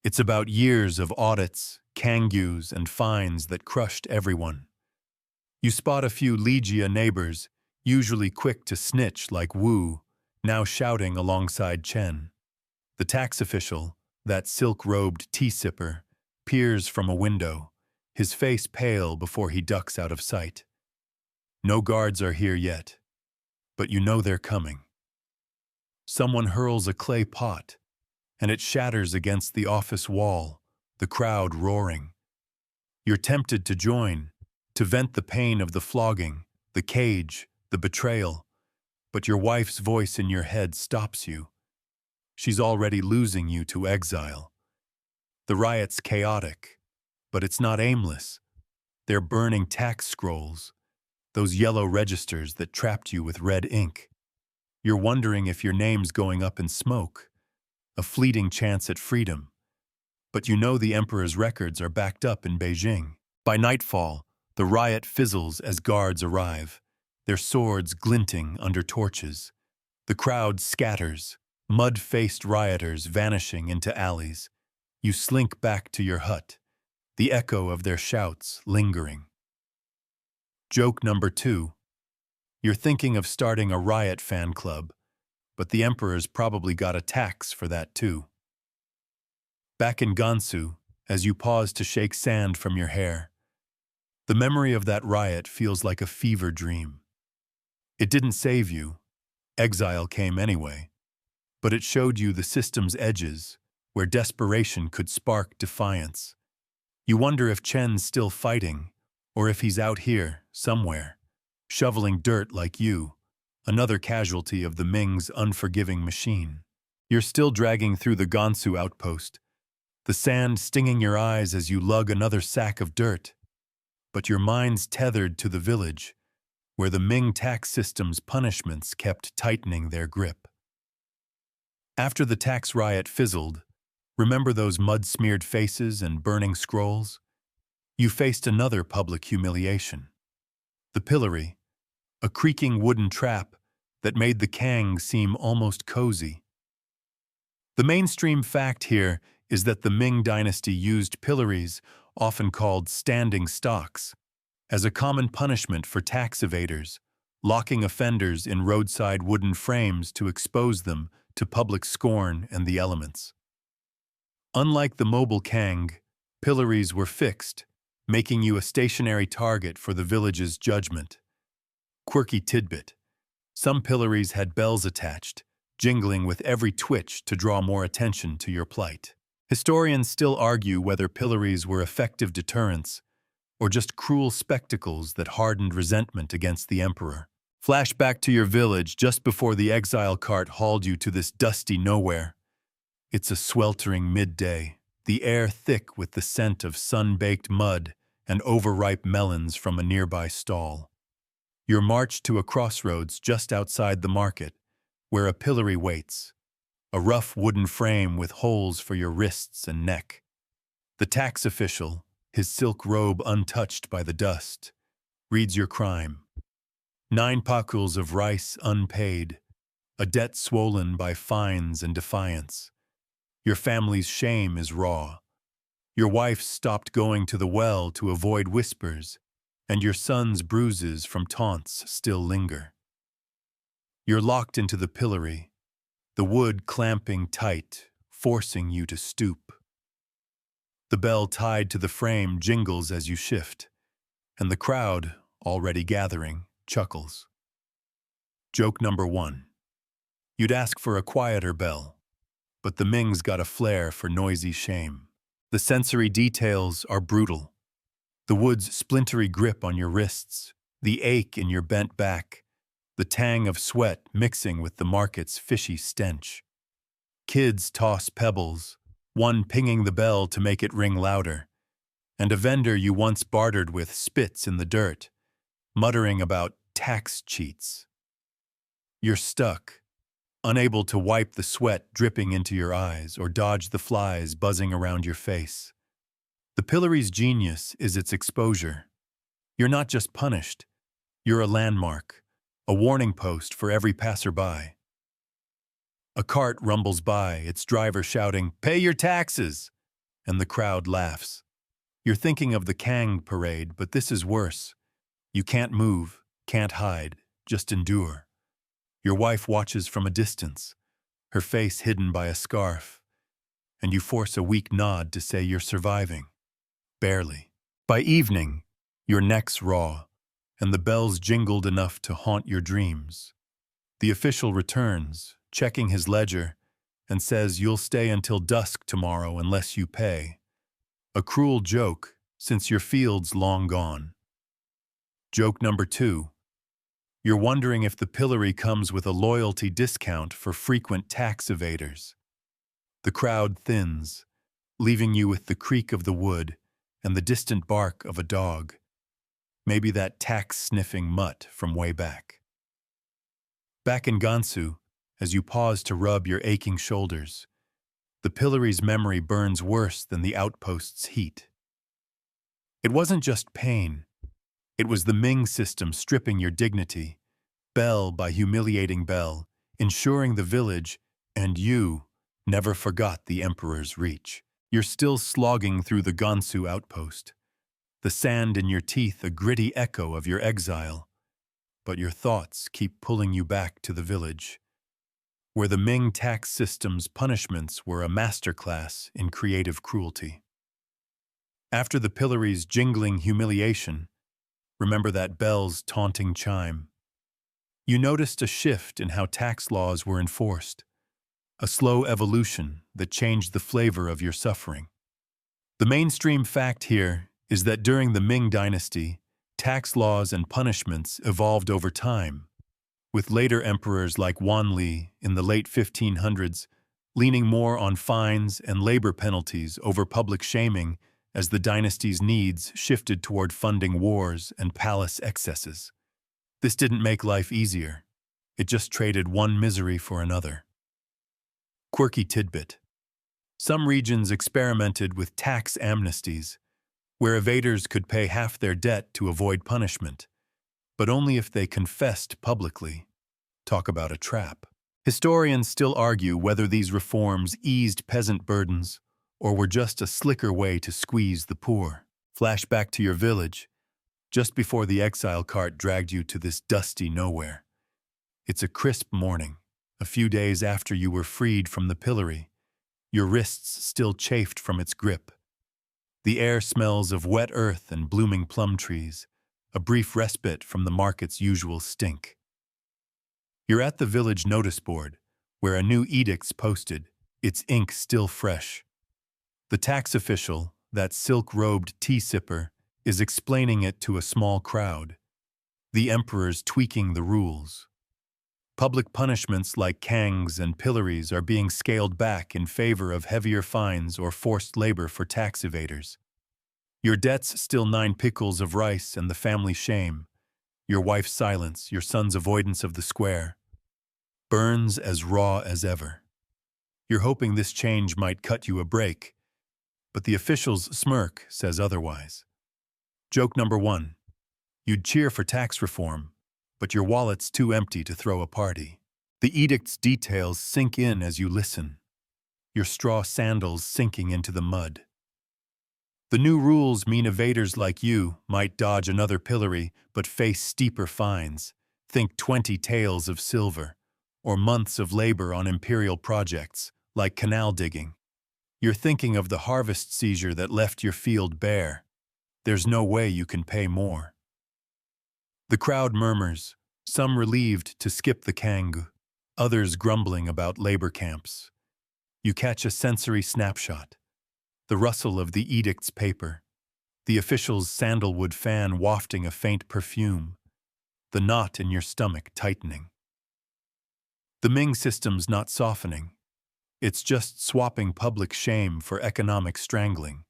It's about years of audits, kangyus, and fines that crushed everyone. You spot a few Ligia neighbors, usually quick to snitch like Wu, now shouting alongside Chen. The tax official, that silk-robed tea sipper, peers from a window, his face pale before he ducks out of sight. No guards are here yet, but you know they're coming. Someone hurls a clay pot, and it shatters against the office wall, the crowd roaring. You're tempted to join, to vent the pain of the flogging, the cage, the betrayal, but your wife's voice in your head stops you. She's already losing you to exile. The riot's chaotic, but it's not aimless. They're burning tax scrolls, those yellow registers that trapped you with red ink. You're wondering if your name's going up in smoke, a fleeting chance at freedom. But you know the emperor's records are backed up in Beijing. By nightfall, the riot fizzles as guards arrive, their swords glinting under torches. The crowd scatters, mud-faced rioters vanishing into alleys. You slink back to your hut, the echo of their shouts lingering. Joke number 2. You're thinking of starting a riot fan club, but the emperor's probably got a tax for that too. Back in Gansu, as you pause to shake sand from your hair, the memory of that riot feels like a fever dream. It didn't save you. Exile came anyway. But it showed you the system's edges, where desperation could spark defiance. You wonder if Chen's still fighting, or if he's out here, somewhere, shoveling dirt like you, another casualty of the Ming's unforgiving machine. You're still dragging through the Gansu outpost, the sand stinging your eyes as you lug another sack of dirt. But your mind's tethered to the village, where the Ming tax system's punishments kept tightening their grip. After the tax riot fizzled, remember those mud-smeared faces and burning scrolls? You faced another public humiliation. The pillory, a creaking wooden trap that made the Kang seem almost cozy. The mainstream fact here is that the Ming Dynasty used pillories, often called standing stocks, as a common punishment for tax evaders, locking offenders in roadside wooden frames to expose them to public scorn and the elements. Unlike the mobile Kang, pillories were fixed, making you a stationary target for the village's judgment. Quirky tidbit: some pillories had bells attached, jingling with every twitch to draw more attention to your plight. Historians still argue whether pillories were effective deterrents or just cruel spectacles that hardened resentment against the emperor. Flash back to your village just before the exile cart hauled you to this dusty nowhere. It's a sweltering midday, the air thick with the scent of sun-baked mud and overripe melons from a nearby stall. You're marched to a crossroads just outside the market, where a pillory waits, a rough wooden frame with holes for your wrists and neck. The tax official, his silk robe untouched by the dust, reads your crime. 9 pakuls of rice unpaid, a debt swollen by fines and defiance. Your family's shame is raw. Your wife stopped going to the well to avoid whispers, and your son's bruises from taunts still linger. You're locked into the pillory, the wood clamping tight, forcing you to stoop. The bell tied to the frame jingles as you shift, and the crowd, already gathering, chuckles. Joke number 1. You'd ask for a quieter bell, but the Ming's got a flair for noisy shame. The sensory details are brutal. The wood's splintery grip on your wrists, the ache in your bent back, the tang of sweat mixing with the market's fishy stench. Kids toss pebbles, one pinging the bell to make it ring louder, and a vendor you once bartered with spits in the dirt, muttering about tax cheats. You're stuck, unable to wipe the sweat dripping into your eyes or dodge the flies buzzing around your face. The pillory's genius is its exposure. You're not just punished, you're a landmark, a warning post for every passerby. A cart rumbles by, its driver shouting, "Pay your taxes!" and the crowd laughs. You're thinking of the Kang parade, but this is worse. You can't move, can't hide, just endure. Your wife watches from a distance, her face hidden by a scarf, and you force a weak nod to say you're surviving. Barely. By evening, your neck's raw, and the bells jingled enough to haunt your dreams. The official returns, checking his ledger, and says you'll stay until dusk tomorrow unless you pay. A cruel joke, since your field's long gone. Joke number 2. You're wondering if the pillory comes with a loyalty discount for frequent tax evaders. The crowd thins, leaving you with the creak of the wood and the distant bark of a dog. Maybe that tax-sniffing mutt from way back. Back in Gansu, as you pause to rub your aching shoulders, the pillory's memory burns worse than the outpost's heat. It wasn't just pain. It was the Ming system stripping your dignity, bell by humiliating bell, ensuring the village, and you, never forgot the emperor's reach. You're still slogging through the Gansu outpost, the sand in your teeth a gritty echo of your exile, but your thoughts keep pulling you back to the village, where the Ming tax system's punishments were a masterclass in creative cruelty. After the pillory's jingling humiliation, remember that bell's taunting chime. You noticed a shift in how tax laws were enforced, a slow evolution that changed the flavor of your suffering. The mainstream fact here is that during the Ming Dynasty, tax laws and punishments evolved over time, with later emperors like Wanli in the late 1500s leaning more on fines and labor penalties over public shaming as the dynasty's needs shifted toward funding wars and palace excesses. This didn't make life easier. It just traded one misery for another. Quirky tidbit: some regions experimented with tax amnesties, where evaders could pay half their debt to avoid punishment, but only if they confessed publicly. Talk about a trap. Historians still argue whether these reforms eased peasant burdens or were just a slicker way to squeeze the poor. Flash back to your village, just before the exile cart dragged you to this dusty nowhere. It's a crisp morning, a few days after you were freed from the pillory, your wrists still chafed from its grip. The air smells of wet earth and blooming plum trees, a brief respite from the market's usual stink. You're at the village notice board, where a new edict's posted, its ink still fresh. The tax official, that silk-robed tea sipper, is explaining it to a small crowd. The emperor's tweaking the rules. Public punishments like cangs and pillories are being scaled back in favor of heavier fines or forced labor for tax evaders. Your debts still 9 pickles of rice and the family shame. Your wife's silence, your son's avoidance of the square. Burns as raw as ever. You're hoping this change might cut you a break, but the official's smirk says otherwise. Joke number 1. You'd cheer for tax reform, but your wallet's too empty to throw a party. The edict's details sink in as you listen, your straw sandals sinking into the mud. The new rules mean evaders like you might dodge another pillory but face steeper fines. Think 20 taels of silver, or months of labor on imperial projects, like canal digging. You're thinking of the harvest seizure that left your field bare. There's no way you can pay more. The crowd murmurs, some relieved to skip the kang, others grumbling about labor camps. You catch a sensory snapshot. The rustle of the edict's paper, the official's sandalwood fan wafting a faint perfume, the knot in your stomach tightening. The Ming system's not softening. It's just swapping public shame for economic strangling.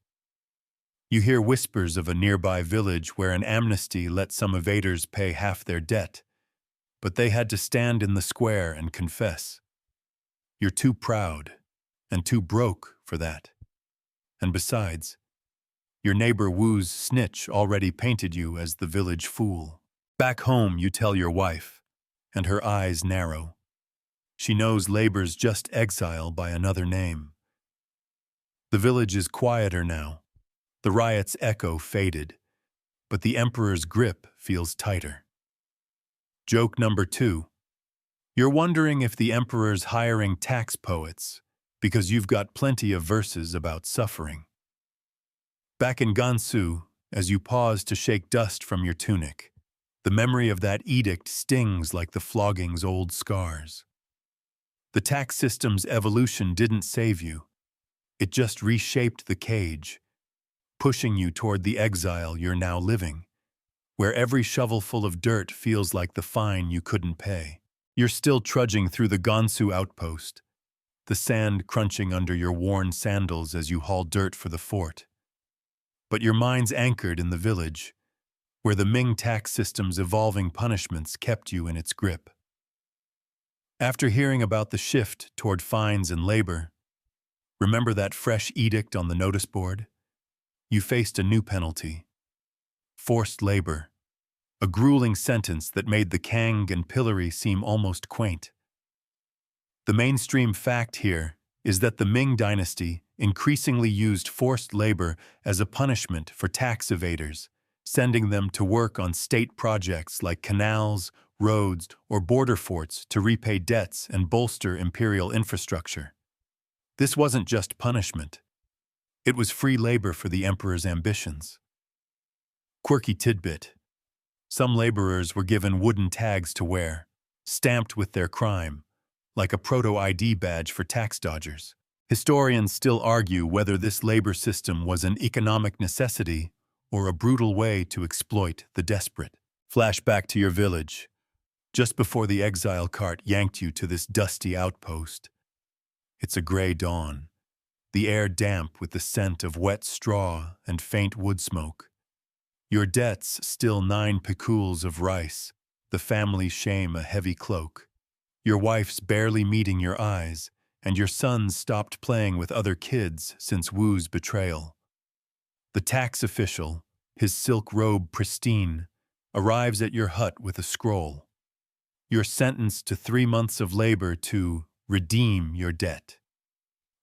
You hear whispers of a nearby village where an amnesty let some evaders pay half their debt, but they had to stand in the square and confess. You're too proud and too broke for that. And besides, your neighbor Wu's snitch already painted you as the village fool. Back home, you tell your wife, and her eyes narrow. She knows labor's just exile by another name. The village is quieter now. The riot's echo faded, but the emperor's grip feels tighter. Joke number 2. You're wondering if the emperor's hiring tax poets because you've got plenty of verses about suffering. Back in Gansu, as you pause to shake dust from your tunic, the memory of that edict stings like the flogging's old scars. The tax system's evolution didn't save you. It just reshaped the cage, pushing you toward the exile you're now living, where every shovelful of dirt feels like the fine you couldn't pay. You're still trudging through the Gansu outpost, the sand crunching under your worn sandals as you haul dirt for the fort. But your mind's anchored in the village, where the Ming tax system's evolving punishments kept you in its grip. After hearing about the shift toward fines and labor, remember that fresh edict on the notice board? You faced a new penalty. Forced labor. A grueling sentence that made the kang and pillory seem almost quaint. The mainstream fact here is that the Ming Dynasty increasingly used forced labor as a punishment for tax evaders, sending them to work on state projects like canals, roads, or border forts to repay debts and bolster imperial infrastructure. This wasn't just punishment. It was free labor for the emperor's ambitions. Quirky tidbit. Some laborers were given wooden tags to wear, stamped with their crime, like a proto-ID badge for tax dodgers. Historians still argue whether this labor system was an economic necessity or a brutal way to exploit the desperate. Flash back to your village, just before the exile cart yanked you to this dusty outpost. It's a gray dawn, the air damp with the scent of wet straw and faint wood smoke. Your debts still 9 piculs of rice, the family's shame a heavy cloak. Your wife's barely meeting your eyes, and your son's stopped playing with other kids since Wu's betrayal. The tax official, his silk robe pristine, arrives at your hut with a scroll. You're sentenced to 3 months of labor to redeem your debt.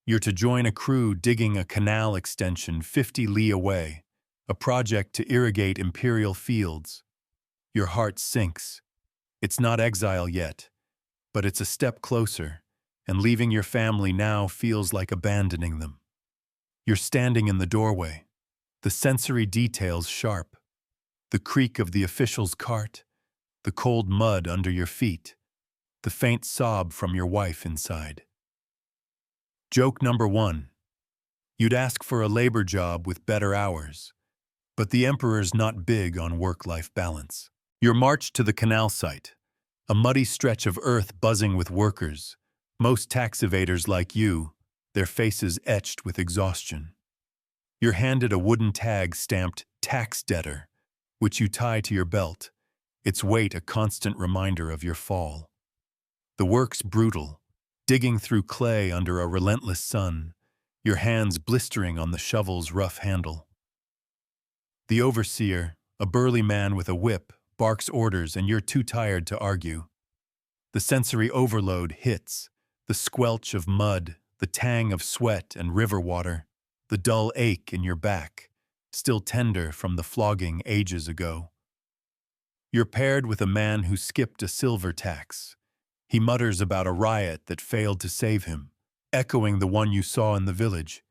You're to join a crew digging a canal extension 50 li away, a project to irrigate imperial fields. Your heart sinks. It's not exile yet, but it's a step closer, and leaving your family now feels like abandoning them. You're standing in the doorway, the sensory details sharp, the creak of the official's cart, the cold mud under your feet, the faint sob from your wife inside. Joke number 1. You'd ask for a labor job with better hours, but the emperor's not big on work-life balance. You're marched to the canal site, a muddy stretch of earth buzzing with workers, most tax evaders like you, their faces etched with exhaustion. You're handed a wooden tag stamped tax debtor, which you tie to your belt, its weight a constant reminder of your fall. The work's brutal, digging through clay under a relentless sun, your hands blistering on the shovel's rough handle. The overseer, a burly man with a whip, barks orders and you're too tired to argue. The sensory overload hits, the squelch of mud, the tang of sweat and river water, the dull ache in your back, still tender from the flogging ages ago. You're paired with a man who skipped a silver tax. He mutters about a riot that failed to save him, echoing the one you saw in the village.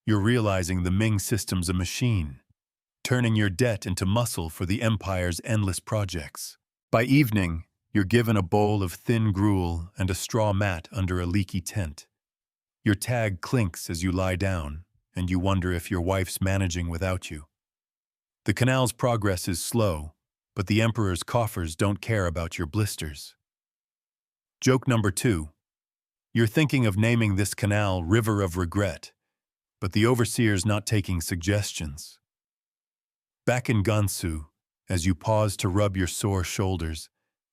You're realizing the Ming system's a machine, turning your debt into muscle for the empire's endless projects. By evening, you're given a bowl of thin gruel and a straw mat under a leaky tent. Your tag clinks as you lie down, and you wonder if your wife's managing without you. The canal's progress is slow, but the emperor's coffers don't care about your blisters. Joke number 2. You're thinking of naming this canal River of Regret, but the overseer's not taking suggestions. Back in Gansu, as you pause to rub your sore shoulders,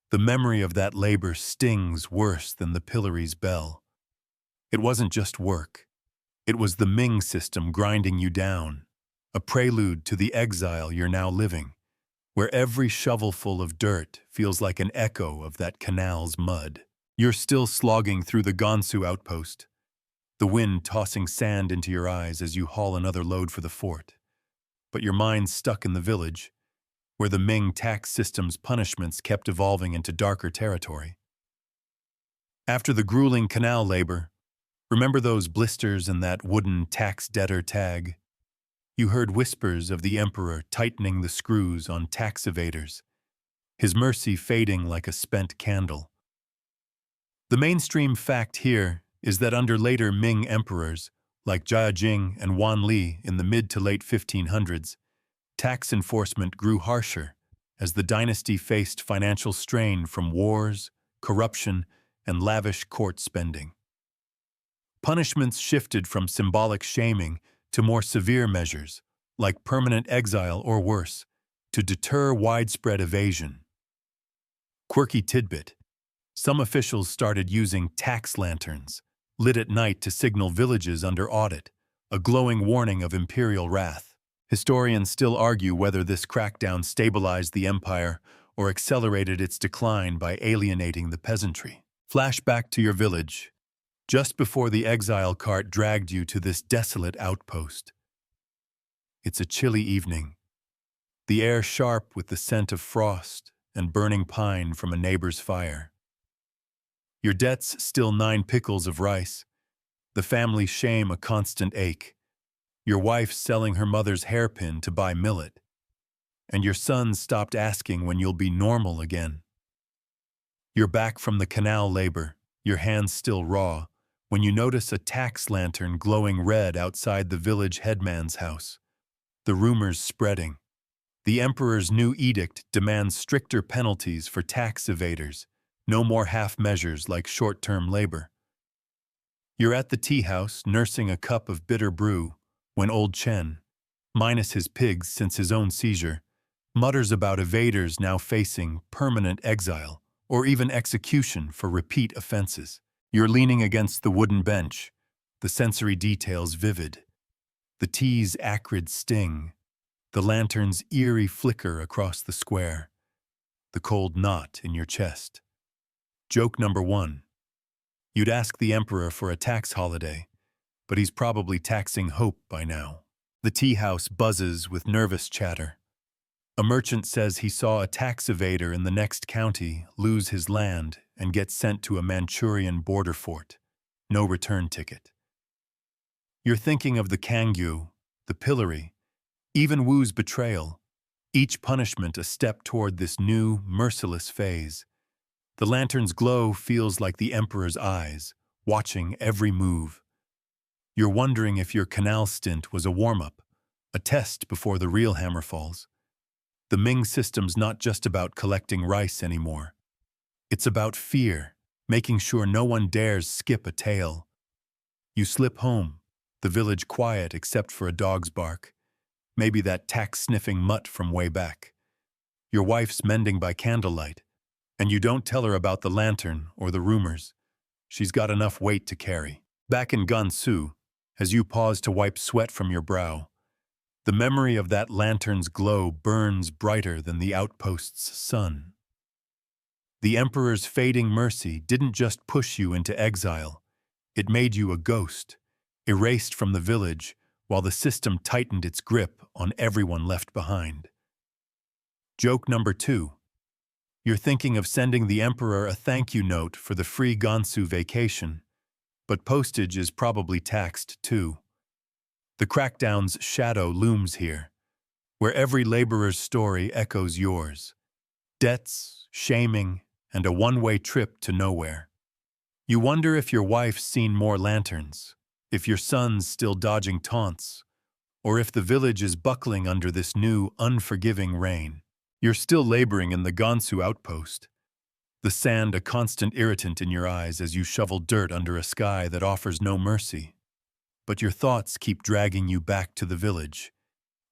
the memory of that labor stings worse than the pillory's bell. It wasn't just work. It was the Ming system grinding you down, a prelude to the exile you're now living, where every shovelful of dirt feels like an echo of that canal's mud. You're still slogging through the Gansu outpost, the wind tossing sand into your eyes as you haul another load for the fort. But your mind's stuck in the village, where the Ming tax system's punishments kept evolving into darker territory. After the grueling canal labor, remember those blisters and that wooden tax debtor tag? You heard whispers of the emperor tightening the screws on tax evaders, his mercy fading like a spent candle. The mainstream fact here is that under later Ming emperors, like Jiajing and Wanli in the mid to late 1500s, tax enforcement grew harsher as the dynasty faced financial strain from wars, corruption, and lavish court spending. Punishments shifted from symbolic shaming to more severe measures, like permanent exile or worse, to deter widespread evasion. Quirky tidbit: some officials started using tax lanterns, lit at night to signal villages under audit, a glowing warning of imperial wrath. Historians still argue whether this crackdown stabilized the empire or accelerated its decline by alienating the peasantry. Flashback to your village, just before the exile cart dragged you to this desolate outpost. It's a chilly evening, the air sharp with the scent of frost and burning pine from a neighbor's fire. Your debt's still 9 pickles of rice, the family shame a constant ache, your wife selling her mother's hairpin to buy millet, and your son stopped asking when you'll be normal again. You're back from the canal labor, your hands still raw, when you notice a tax lantern glowing red outside the village headman's house. The rumors spreading. The emperor's new edict demands stricter penalties for tax evaders, no more half measures like short-term labor. You're at the tea house nursing a cup of bitter brew when old Chen, minus his pigs since his own seizure, mutters about evaders now facing permanent exile or even execution for repeat offenses. You're leaning against the wooden bench, the sensory details vivid, the tea's acrid sting, the lantern's eerie flicker across the square, the cold knot in your chest. Joke number 1. You'd ask the emperor for a tax holiday, but he's probably taxing hope by now. The tea house buzzes with nervous chatter. A merchant says he saw a tax evader in the next county lose his land and get sent to a Manchurian border fort. No return ticket. You're thinking of the Kangyu, the pillory, even Wu's betrayal, each punishment a step toward this new, merciless phase. The lantern's glow feels like the emperor's eyes, watching every move. You're wondering if your canal stint was a warm-up, a test before the real hammer falls. The Ming system's not just about collecting rice anymore. It's about fear, making sure no one dares skip a tale. You slip home, the village quiet except for a dog's bark, maybe that tax-sniffing mutt from way back. Your wife's mending by candlelight, and you don't tell her about the lantern or the rumors. She's got enough weight to carry. Back in Gansu, as you pause to wipe sweat from your brow, the memory of that lantern's glow burns brighter than the outpost's sun. The emperor's fading mercy didn't just push you into exile. It made you a ghost, erased from the village while the system tightened its grip on everyone left behind. Joke number 2. You're thinking of sending the emperor a thank you note for the free Gansu vacation, but postage is probably taxed too. The crackdown's shadow looms here, where every laborer's story echoes yours. Debts, shaming, and a one-way trip to nowhere. You wonder if your wife's seen more lanterns, if your son's still dodging taunts, or if the village is buckling under this new, unforgiving rain. You're still laboring in the Gansu outpost, the sand a constant irritant in your eyes as you shovel dirt under a sky that offers no mercy. But your thoughts keep dragging you back to the village,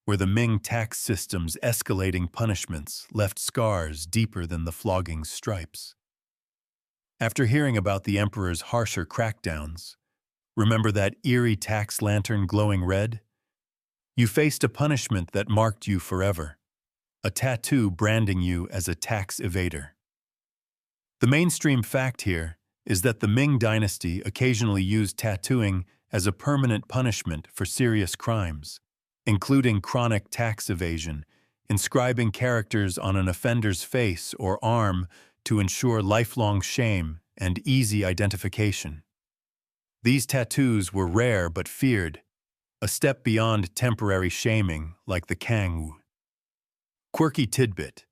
where the Ming tax system's escalating punishments left scars deeper than the flogging's stripes. After hearing about the emperor's harsher crackdowns, remember that eerie tax lantern glowing red? You faced a punishment that marked you forever, a tattoo branding you as a tax evader. The mainstream fact here is that the Ming Dynasty occasionally used tattooing as a permanent punishment for serious crimes, including chronic tax evasion, inscribing characters on an offender's face or arm to ensure lifelong shame and easy identification. These tattoos were rare but feared, a step beyond temporary shaming like the Kangyu. Quirky tidbit.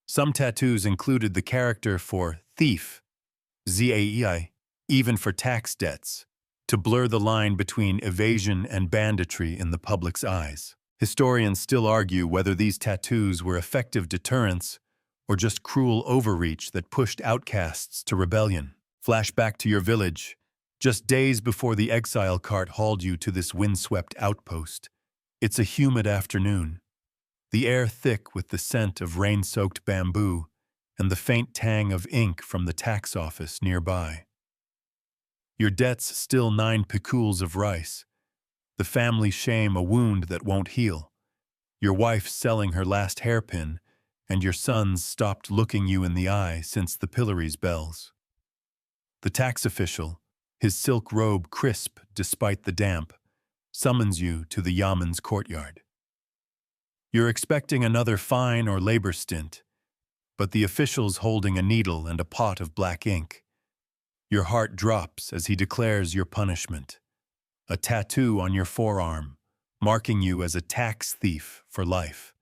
Some tattoos included the character for thief, ZAEI, even for tax debts, to blur the line between evasion and banditry in the public's eyes. Historians still argue whether these tattoos were effective deterrents or just cruel overreach that pushed outcasts to rebellion. Flash back to your village, just days before the exile cart hauled you to this windswept outpost. It's a humid afternoon, the air thick with the scent of rain-soaked bamboo and the faint tang of ink from the tax office nearby. Your debts still 9 pekuls of rice, the family shame a wound that won't heal, your wife selling her last hairpin, and your sons stopped looking you in the eye since the pillory's bells. The tax official, his silk robe crisp despite the damp, summons you to the Yaman's courtyard. You're expecting another fine or labor stint, but the official's holding a needle and a pot of black ink. Your heart drops as he declares your punishment, a tattoo on your forearm, marking you as a tax thief for life.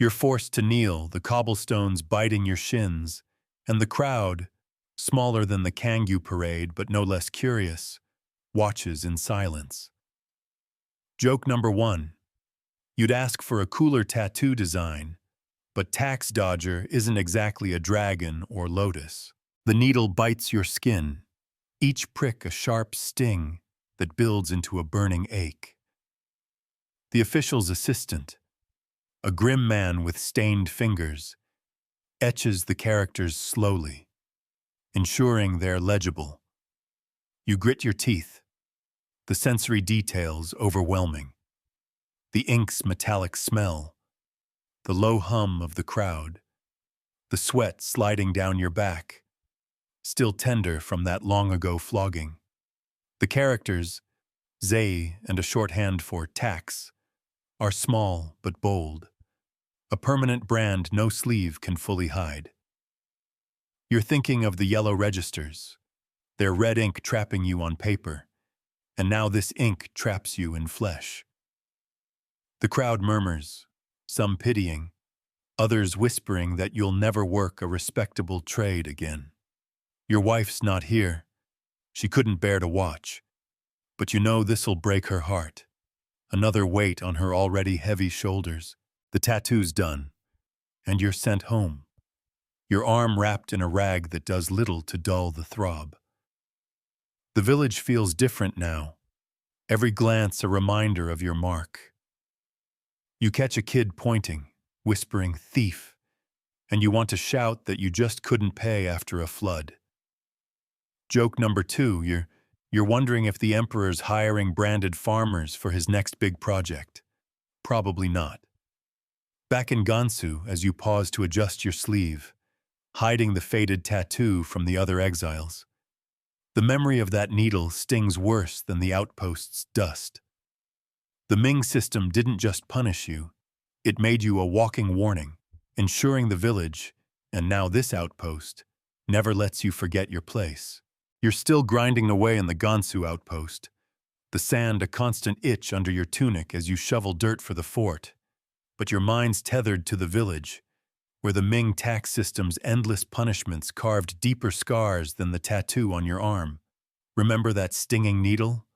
You're forced to kneel, the cobblestones biting your shins, and the crowd, smaller than the Kangyu parade but no less curious, watches in silence. Joke number 1. You'd ask for a cooler tattoo design, but Tax Dodger isn't exactly a dragon or lotus. The needle bites your skin, each prick a sharp sting that builds into a burning ache. The official's assistant, a grim man with stained fingers, etches the characters slowly, ensuring they're legible. You grit your teeth, the sensory details overwhelming. The ink's metallic smell, the low hum of the crowd, the sweat sliding down your back. still tender from that long-ago flogging. The characters, Zay and a shorthand for tax, are small but bold, a permanent brand no sleeve can fully hide. You're thinking of the yellow registers, their red ink trapping you on paper, and now this ink traps you in flesh. The crowd murmurs, some pitying, others whispering that you'll never work a respectable trade again. Your wife's not here. She couldn't bear to watch. But you know this'll break her heart. Another weight on her already heavy shoulders. The tattoo's done, and you're sent home. Your arm wrapped in a rag that does little to dull the throb. The village feels different now. Every glance a reminder of your mark. You catch a kid pointing, whispering thief, and you want to shout that you just couldn't pay after a flood. Joke number 2, you're wondering if the emperor's hiring branded farmers for his next big project. Probably not. Back in Gansu, as you pause to adjust your sleeve, hiding the faded tattoo from the other exiles, the memory of that needle stings worse than the outpost's dust. The Ming system didn't just punish you, it made you a walking warning, ensuring the village, and now this outpost, never lets you forget your place. You're still grinding away in the Gansu outpost, the sand a constant itch under your tunic as you shovel dirt for the fort, but your mind's tethered to the village, where the Ming tax system's endless punishments carved deeper scars than the tattoo on your arm. Remember that stinging needle?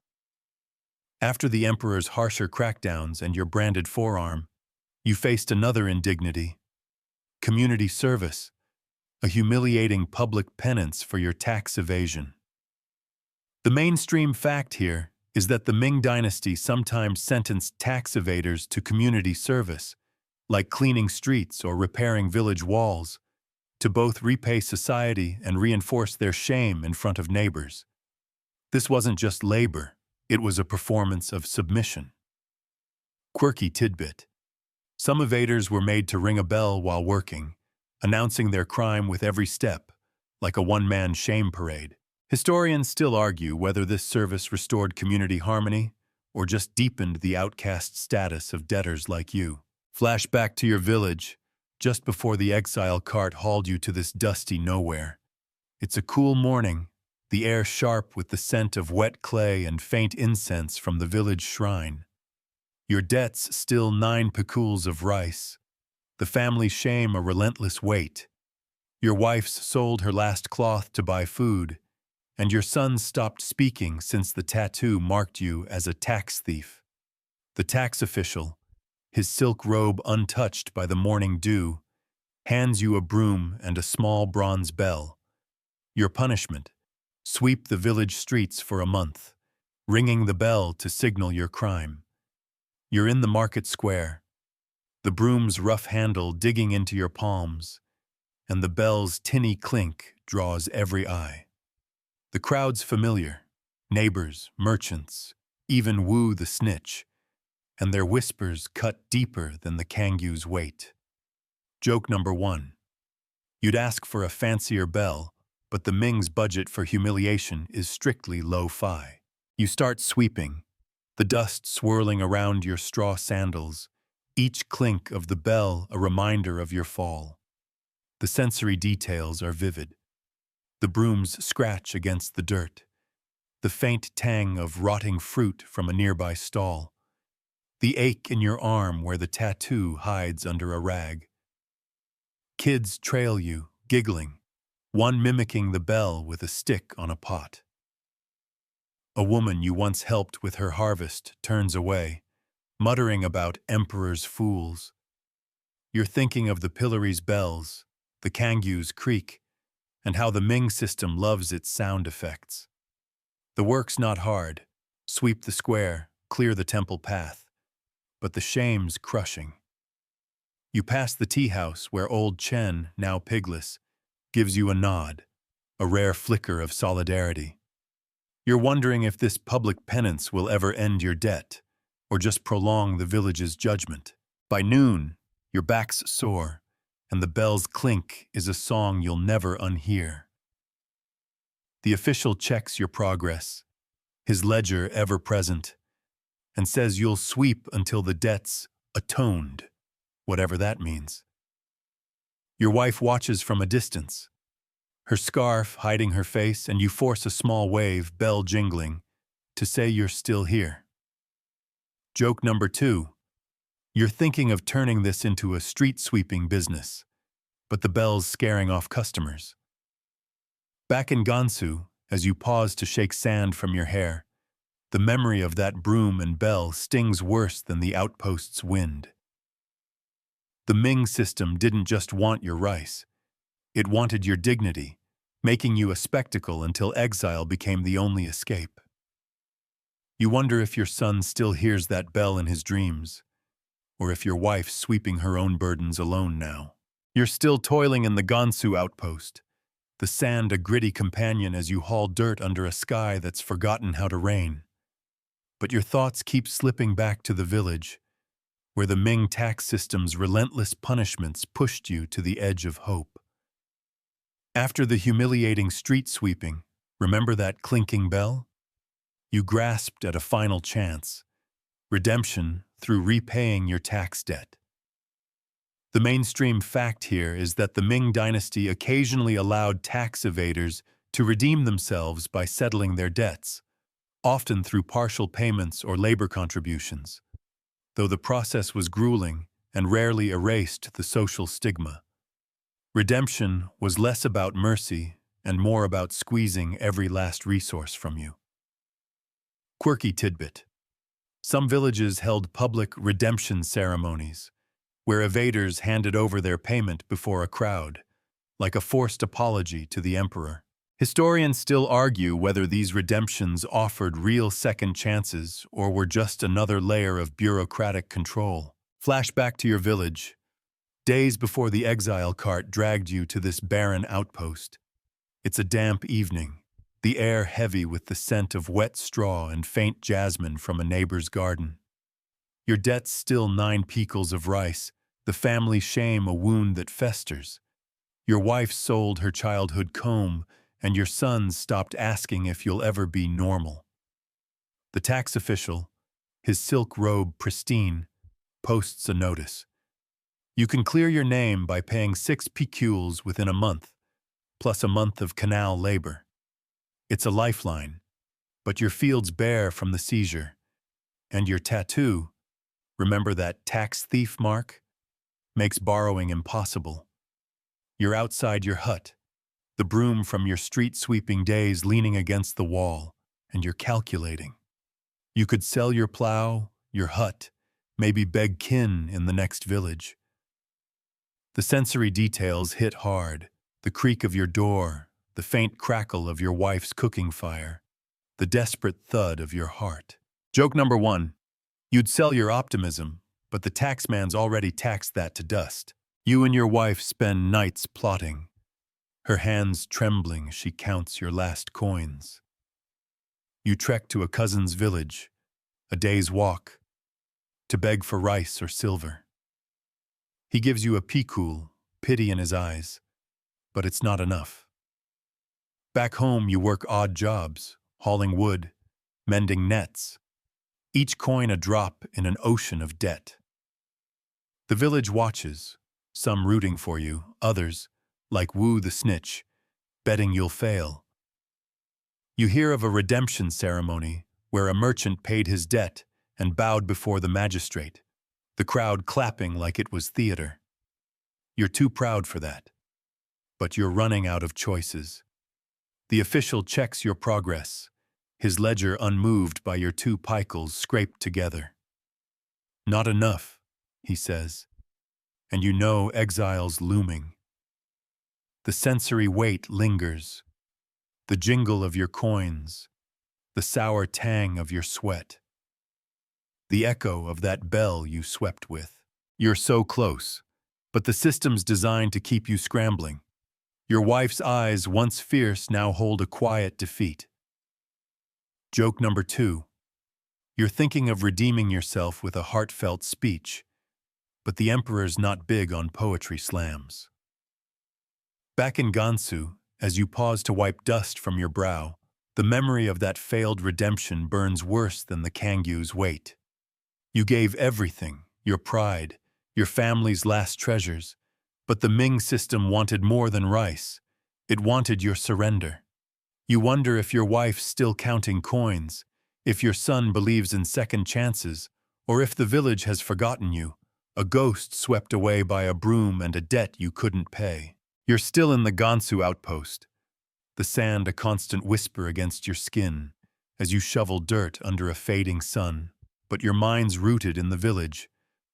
After the emperor's harsher crackdowns and your branded forearm, you faced another indignity: community service, a humiliating public penance for your tax evasion. The mainstream fact here is that the Ming Dynasty sometimes sentenced tax evaders to community service, like cleaning streets or repairing village walls, to both repay society and reinforce their shame in front of neighbors. This wasn't just labor, it was a performance of submission. Quirky tidbit: some evaders were made to ring a bell while working, announcing their crime with every step, like a one-man shame parade. Historians still argue whether this service restored community harmony or just deepened the outcast status of debtors like you. Flash back to your village, just before the exile cart hauled you to this dusty nowhere. It's a cool morning, the air sharp with the scent of wet clay and faint incense from the village shrine. Your debts still 9 pekuls of rice, the family's shame a relentless weight. Your wife's sold her last cloth to buy food, and your son stopped speaking since the tattoo marked you as a tax thief. The tax official, his silk robe untouched by the morning dew, hands you a broom and a small bronze bell. Your punishment: sweep the village streets for a month, ringing the bell to signal your crime. You're in the market square, the broom's rough handle digging into your palms, and the bell's tinny clink draws every eye. The crowd's familiar, neighbors, merchants, even Wu the snitch, and their whispers cut deeper than the kangyu's weight. Joke number 1. You'd ask for a fancier bell, but the Ming's budget for humiliation is strictly lo-fi. You start sweeping, the dust swirling around your straw sandals, each clink of the bell a reminder of your fall. The sensory details are vivid. The broom's scratch against the dirt, the faint tang of rotting fruit from a nearby stall, the ache in your arm where the tattoo hides under a rag. Kids trail you, giggling, one mimicking the bell with a stick on a pot. A woman you once helped with her harvest turns away, muttering about emperor's fools. You're thinking of the pillory's bells, the kangyu's creak, and how the Ming system loves its sound effects. The work's not hard: sweep the square, clear the temple path, but the shame's crushing. You pass the tea house where old Chen, now pigless, gives you a nod, a rare flicker of solidarity. You're wondering if this public penance will ever end your debt, or just prolong the village's judgment. By noon, your back's sore, and the bell's clink is a song you'll never unhear. The official checks your progress, his ledger ever present, and says you'll sweep until the debt's atoned, whatever that means. Your wife watches from a distance, her scarf hiding her face, and you force a small wave, bell jingling, to say you're still here. Joke number 2. You're thinking of turning this into a street sweeping business, but the bell's scaring off customers. Back in Gansu, as you pause to shake sand from your hair, the memory of that broom and bell stings worse than the outpost's wind. The Ming system didn't just want your rice. It wanted your dignity, making you a spectacle until exile became the only escape. You wonder if your son still hears that bell in his dreams, or if your wife's sweeping her own burdens alone now. You're still toiling in the Gansu outpost, the sand a gritty companion as you haul dirt under a sky that's forgotten how to rain. But your thoughts keep slipping back to the village, where the Ming tax system's relentless punishments pushed you to the edge of hope. After the humiliating street sweeping, remember that clinking bell? You grasped at a final chance, redemption through repaying your tax debt. The mainstream fact here is that the Ming Dynasty occasionally allowed tax evaders to redeem themselves by settling their debts, often through partial payments or labor contributions, though the process was grueling and rarely erased the social stigma. Redemption was less about mercy and more about squeezing every last resource from you. Quirky tidbit. Some villages held public redemption ceremonies, where evaders handed over their payment before a crowd, like a forced apology to the emperor. Historians still argue whether these redemptions offered real second chances or were just another layer of bureaucratic control. Flashback to your village. Days before the exile cart dragged you to this barren outpost. It's a damp evening, the air heavy with the scent of wet straw and faint jasmine from a neighbor's garden. Your debt's still 9 pekals of rice, the family shame a wound that festers. Your wife sold her childhood comb, and your sons stopped asking if you'll ever be normal. The tax official, his silk robe pristine, posts a notice. You can clear your name by paying 6 pecules within a month, plus a month of canal labor. It's a lifeline, but your field's bare from the seizure. And your tattoo, remember that tax thief mark, makes borrowing impossible. You're outside your hut, the broom from your street-sweeping days leaning against the wall, and you're calculating. You could sell your plow, your hut, maybe beg kin in the next village. The sensory details hit hard, the creak of your door, the faint crackle of your wife's cooking fire, the desperate thud of your heart. Joke number 1. You'd sell your optimism, but the taxman's already taxed that to dust. You and your wife spend nights plotting, her hands trembling, she counts your last coins. You trek to a cousin's village, a day's walk, to beg for rice or silver. He gives you a pekul, pity in his eyes, but it's not enough. Back home you work odd jobs, hauling wood, mending nets, each coin a drop in an ocean of debt. The village watches, some rooting for you, others, like Wu the snitch, betting you'll fail. You hear of a redemption ceremony where a merchant paid his debt and bowed before the magistrate, the crowd clapping like it was theater. You're too proud for that, but you're running out of choices. The official checks your progress, his ledger unmoved by your 2 pekals scraped together. Not enough, he says, and you know exile's looming. The sensory weight lingers, the jingle of your coins, the sour tang of your sweat, the echo of that bell you swept with. You're so close, but the system's designed to keep you scrambling. Your wife's eyes, once fierce, now hold a quiet defeat. Joke number 2. You're thinking of redeeming yourself with a heartfelt speech, but the emperor's not big on poetry slams. Back in Gansu, As you pause to wipe dust from your brow, the memory of that failed redemption burns worse than the Kangyu's weight. You gave everything, your pride, your family's last treasures, but the Ming system wanted more than rice. It wanted your surrender. You wonder if your wife's still counting coins, if your son believes in second chances, or if the village has forgotten you, a ghost swept away by a broom and a debt you couldn't pay. You're still in the Gansu outpost, the sand a constant whisper against your skin as you shovel dirt under a fading sun, but your mind's rooted in the village,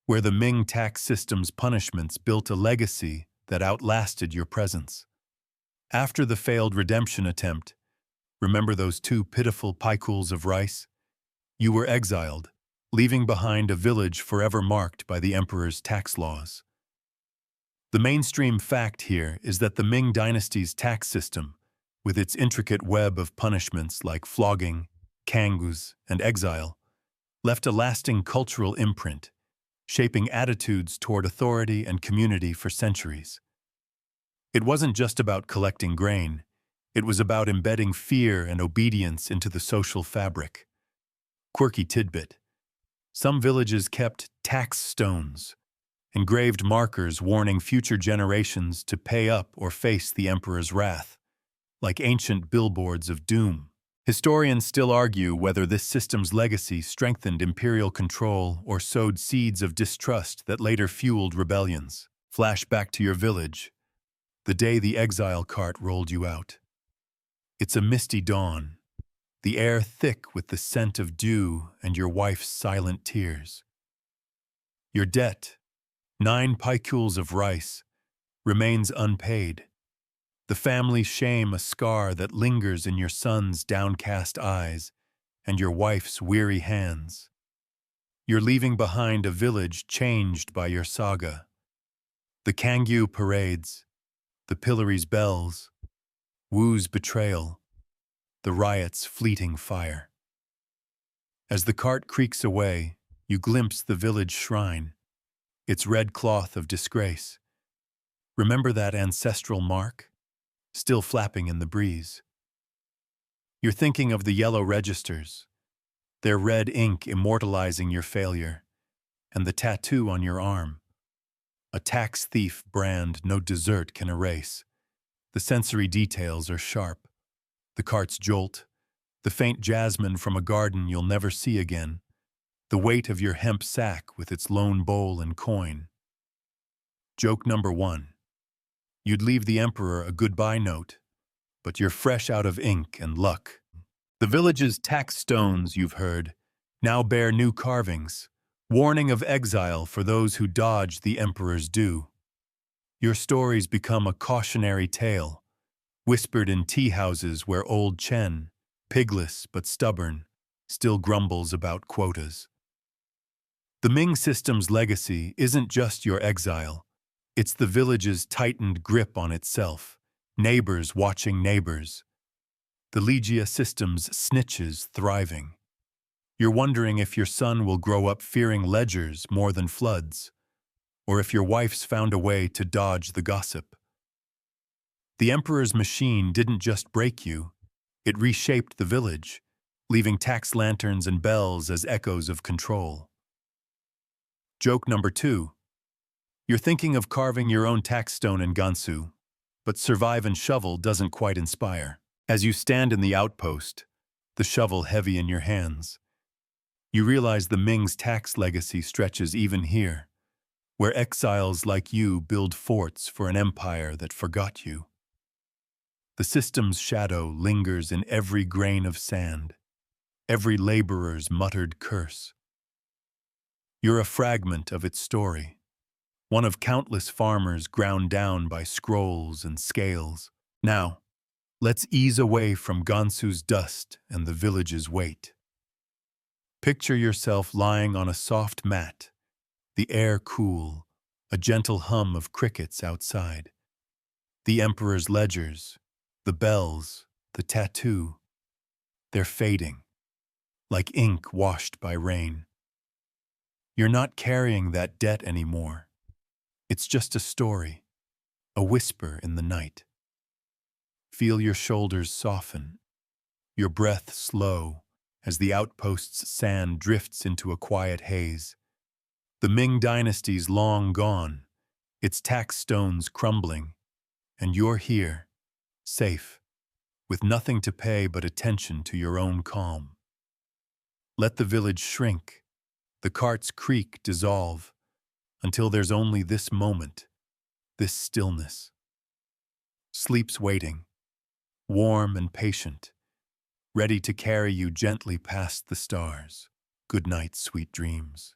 where the Ming tax system's punishments built a legacy that outlasted your presence. After the failed redemption attempt, remember those 2 pitiful paikuls of rice? You were exiled, leaving behind a village forever marked by the emperor's tax laws. The mainstream fact here is that the Ming Dynasty's tax system, with its intricate web of punishments like flogging, kangus, and exile, left a lasting cultural imprint, shaping attitudes toward authority and community for centuries. It wasn't just about collecting grain, it was about embedding fear and obedience into the social fabric. Quirky tidbit: some villages kept tax stones, engraved markers warning future generations to pay up or face the emperor's wrath, like ancient billboards of doom. Historians still argue whether this system's legacy strengthened imperial control or sowed seeds of distrust that later fueled rebellions. Flash back to your village, the day the exile cart rolled you out. It's a misty dawn, the air thick with the scent of dew and your wife's silent tears. Your debt, 9 paikuls of rice, remains unpaid. The family's shame a scar that lingers in your son's downcast eyes and your wife's weary hands. You're leaving behind a village changed by your saga. The Kangyu parades, the pillory's bells, Wu's betrayal, the riot's fleeting fire. As the cart creaks away, you glimpse the village shrine, its red cloth of disgrace. Remember that ancestral mark, still flapping in the breeze? You're thinking of the yellow registers, their red ink immortalizing your failure, and the tattoo on your arm, a tax thief brand no dessert can erase. The sensory details are sharp. The cart's jolt, the faint jasmine from a garden you'll never see again, the weight of your hemp sack with its lone bowl and coin. Joke number 1. You'd leave the emperor a goodbye note, but you're fresh out of ink and luck. The village's tax stones, you've heard, now bear new carvings, warning of exile for those who dodge the emperor's due. Your stories become a cautionary tale, whispered in tea houses where old Chen, pigless but stubborn, still grumbles about quotas. The Ming system's legacy isn't just your exile, it's the village's tightened grip on itself, neighbors watching neighbors. The Ligia system's snitches thriving. You're wondering if your son will grow up fearing ledgers more than floods, or if your wife's found a way to dodge the gossip. The emperor's machine didn't just break you, it reshaped the village, leaving tax lanterns and bells as echoes of control. Joke number 2. You're thinking of carving your own tax stone in Gansu, but survive and shovel doesn't quite inspire. As you stand in the outpost, the shovel heavy in your hands, you realize the Ming's tax legacy stretches even here, where exiles like you build forts for an empire that forgot you. The system's shadow lingers in every grain of sand, every laborer's muttered curse. You're a fragment of its story, one of countless farmers ground down by scrolls and scales. Now, let's ease away from Gansu's dust and the village's weight. Picture yourself lying on a soft mat, the air cool, a gentle hum of crickets outside. The emperor's ledgers, the bells, the tattoo, they're fading, like ink washed by rain. You're not carrying that debt anymore. It's just a story, a whisper in the night. Feel your shoulders soften, your breath slow as the outpost's sand drifts into a quiet haze. The Ming Dynasty's long gone, its tax stones crumbling, and you're here, safe, with nothing to pay but attention to your own calm. Let the village shrink, the cart's creak dissolve, until there's only this moment, this stillness. Sleep's waiting, warm and patient, ready to carry you gently past the stars. Good night, sweet dreams.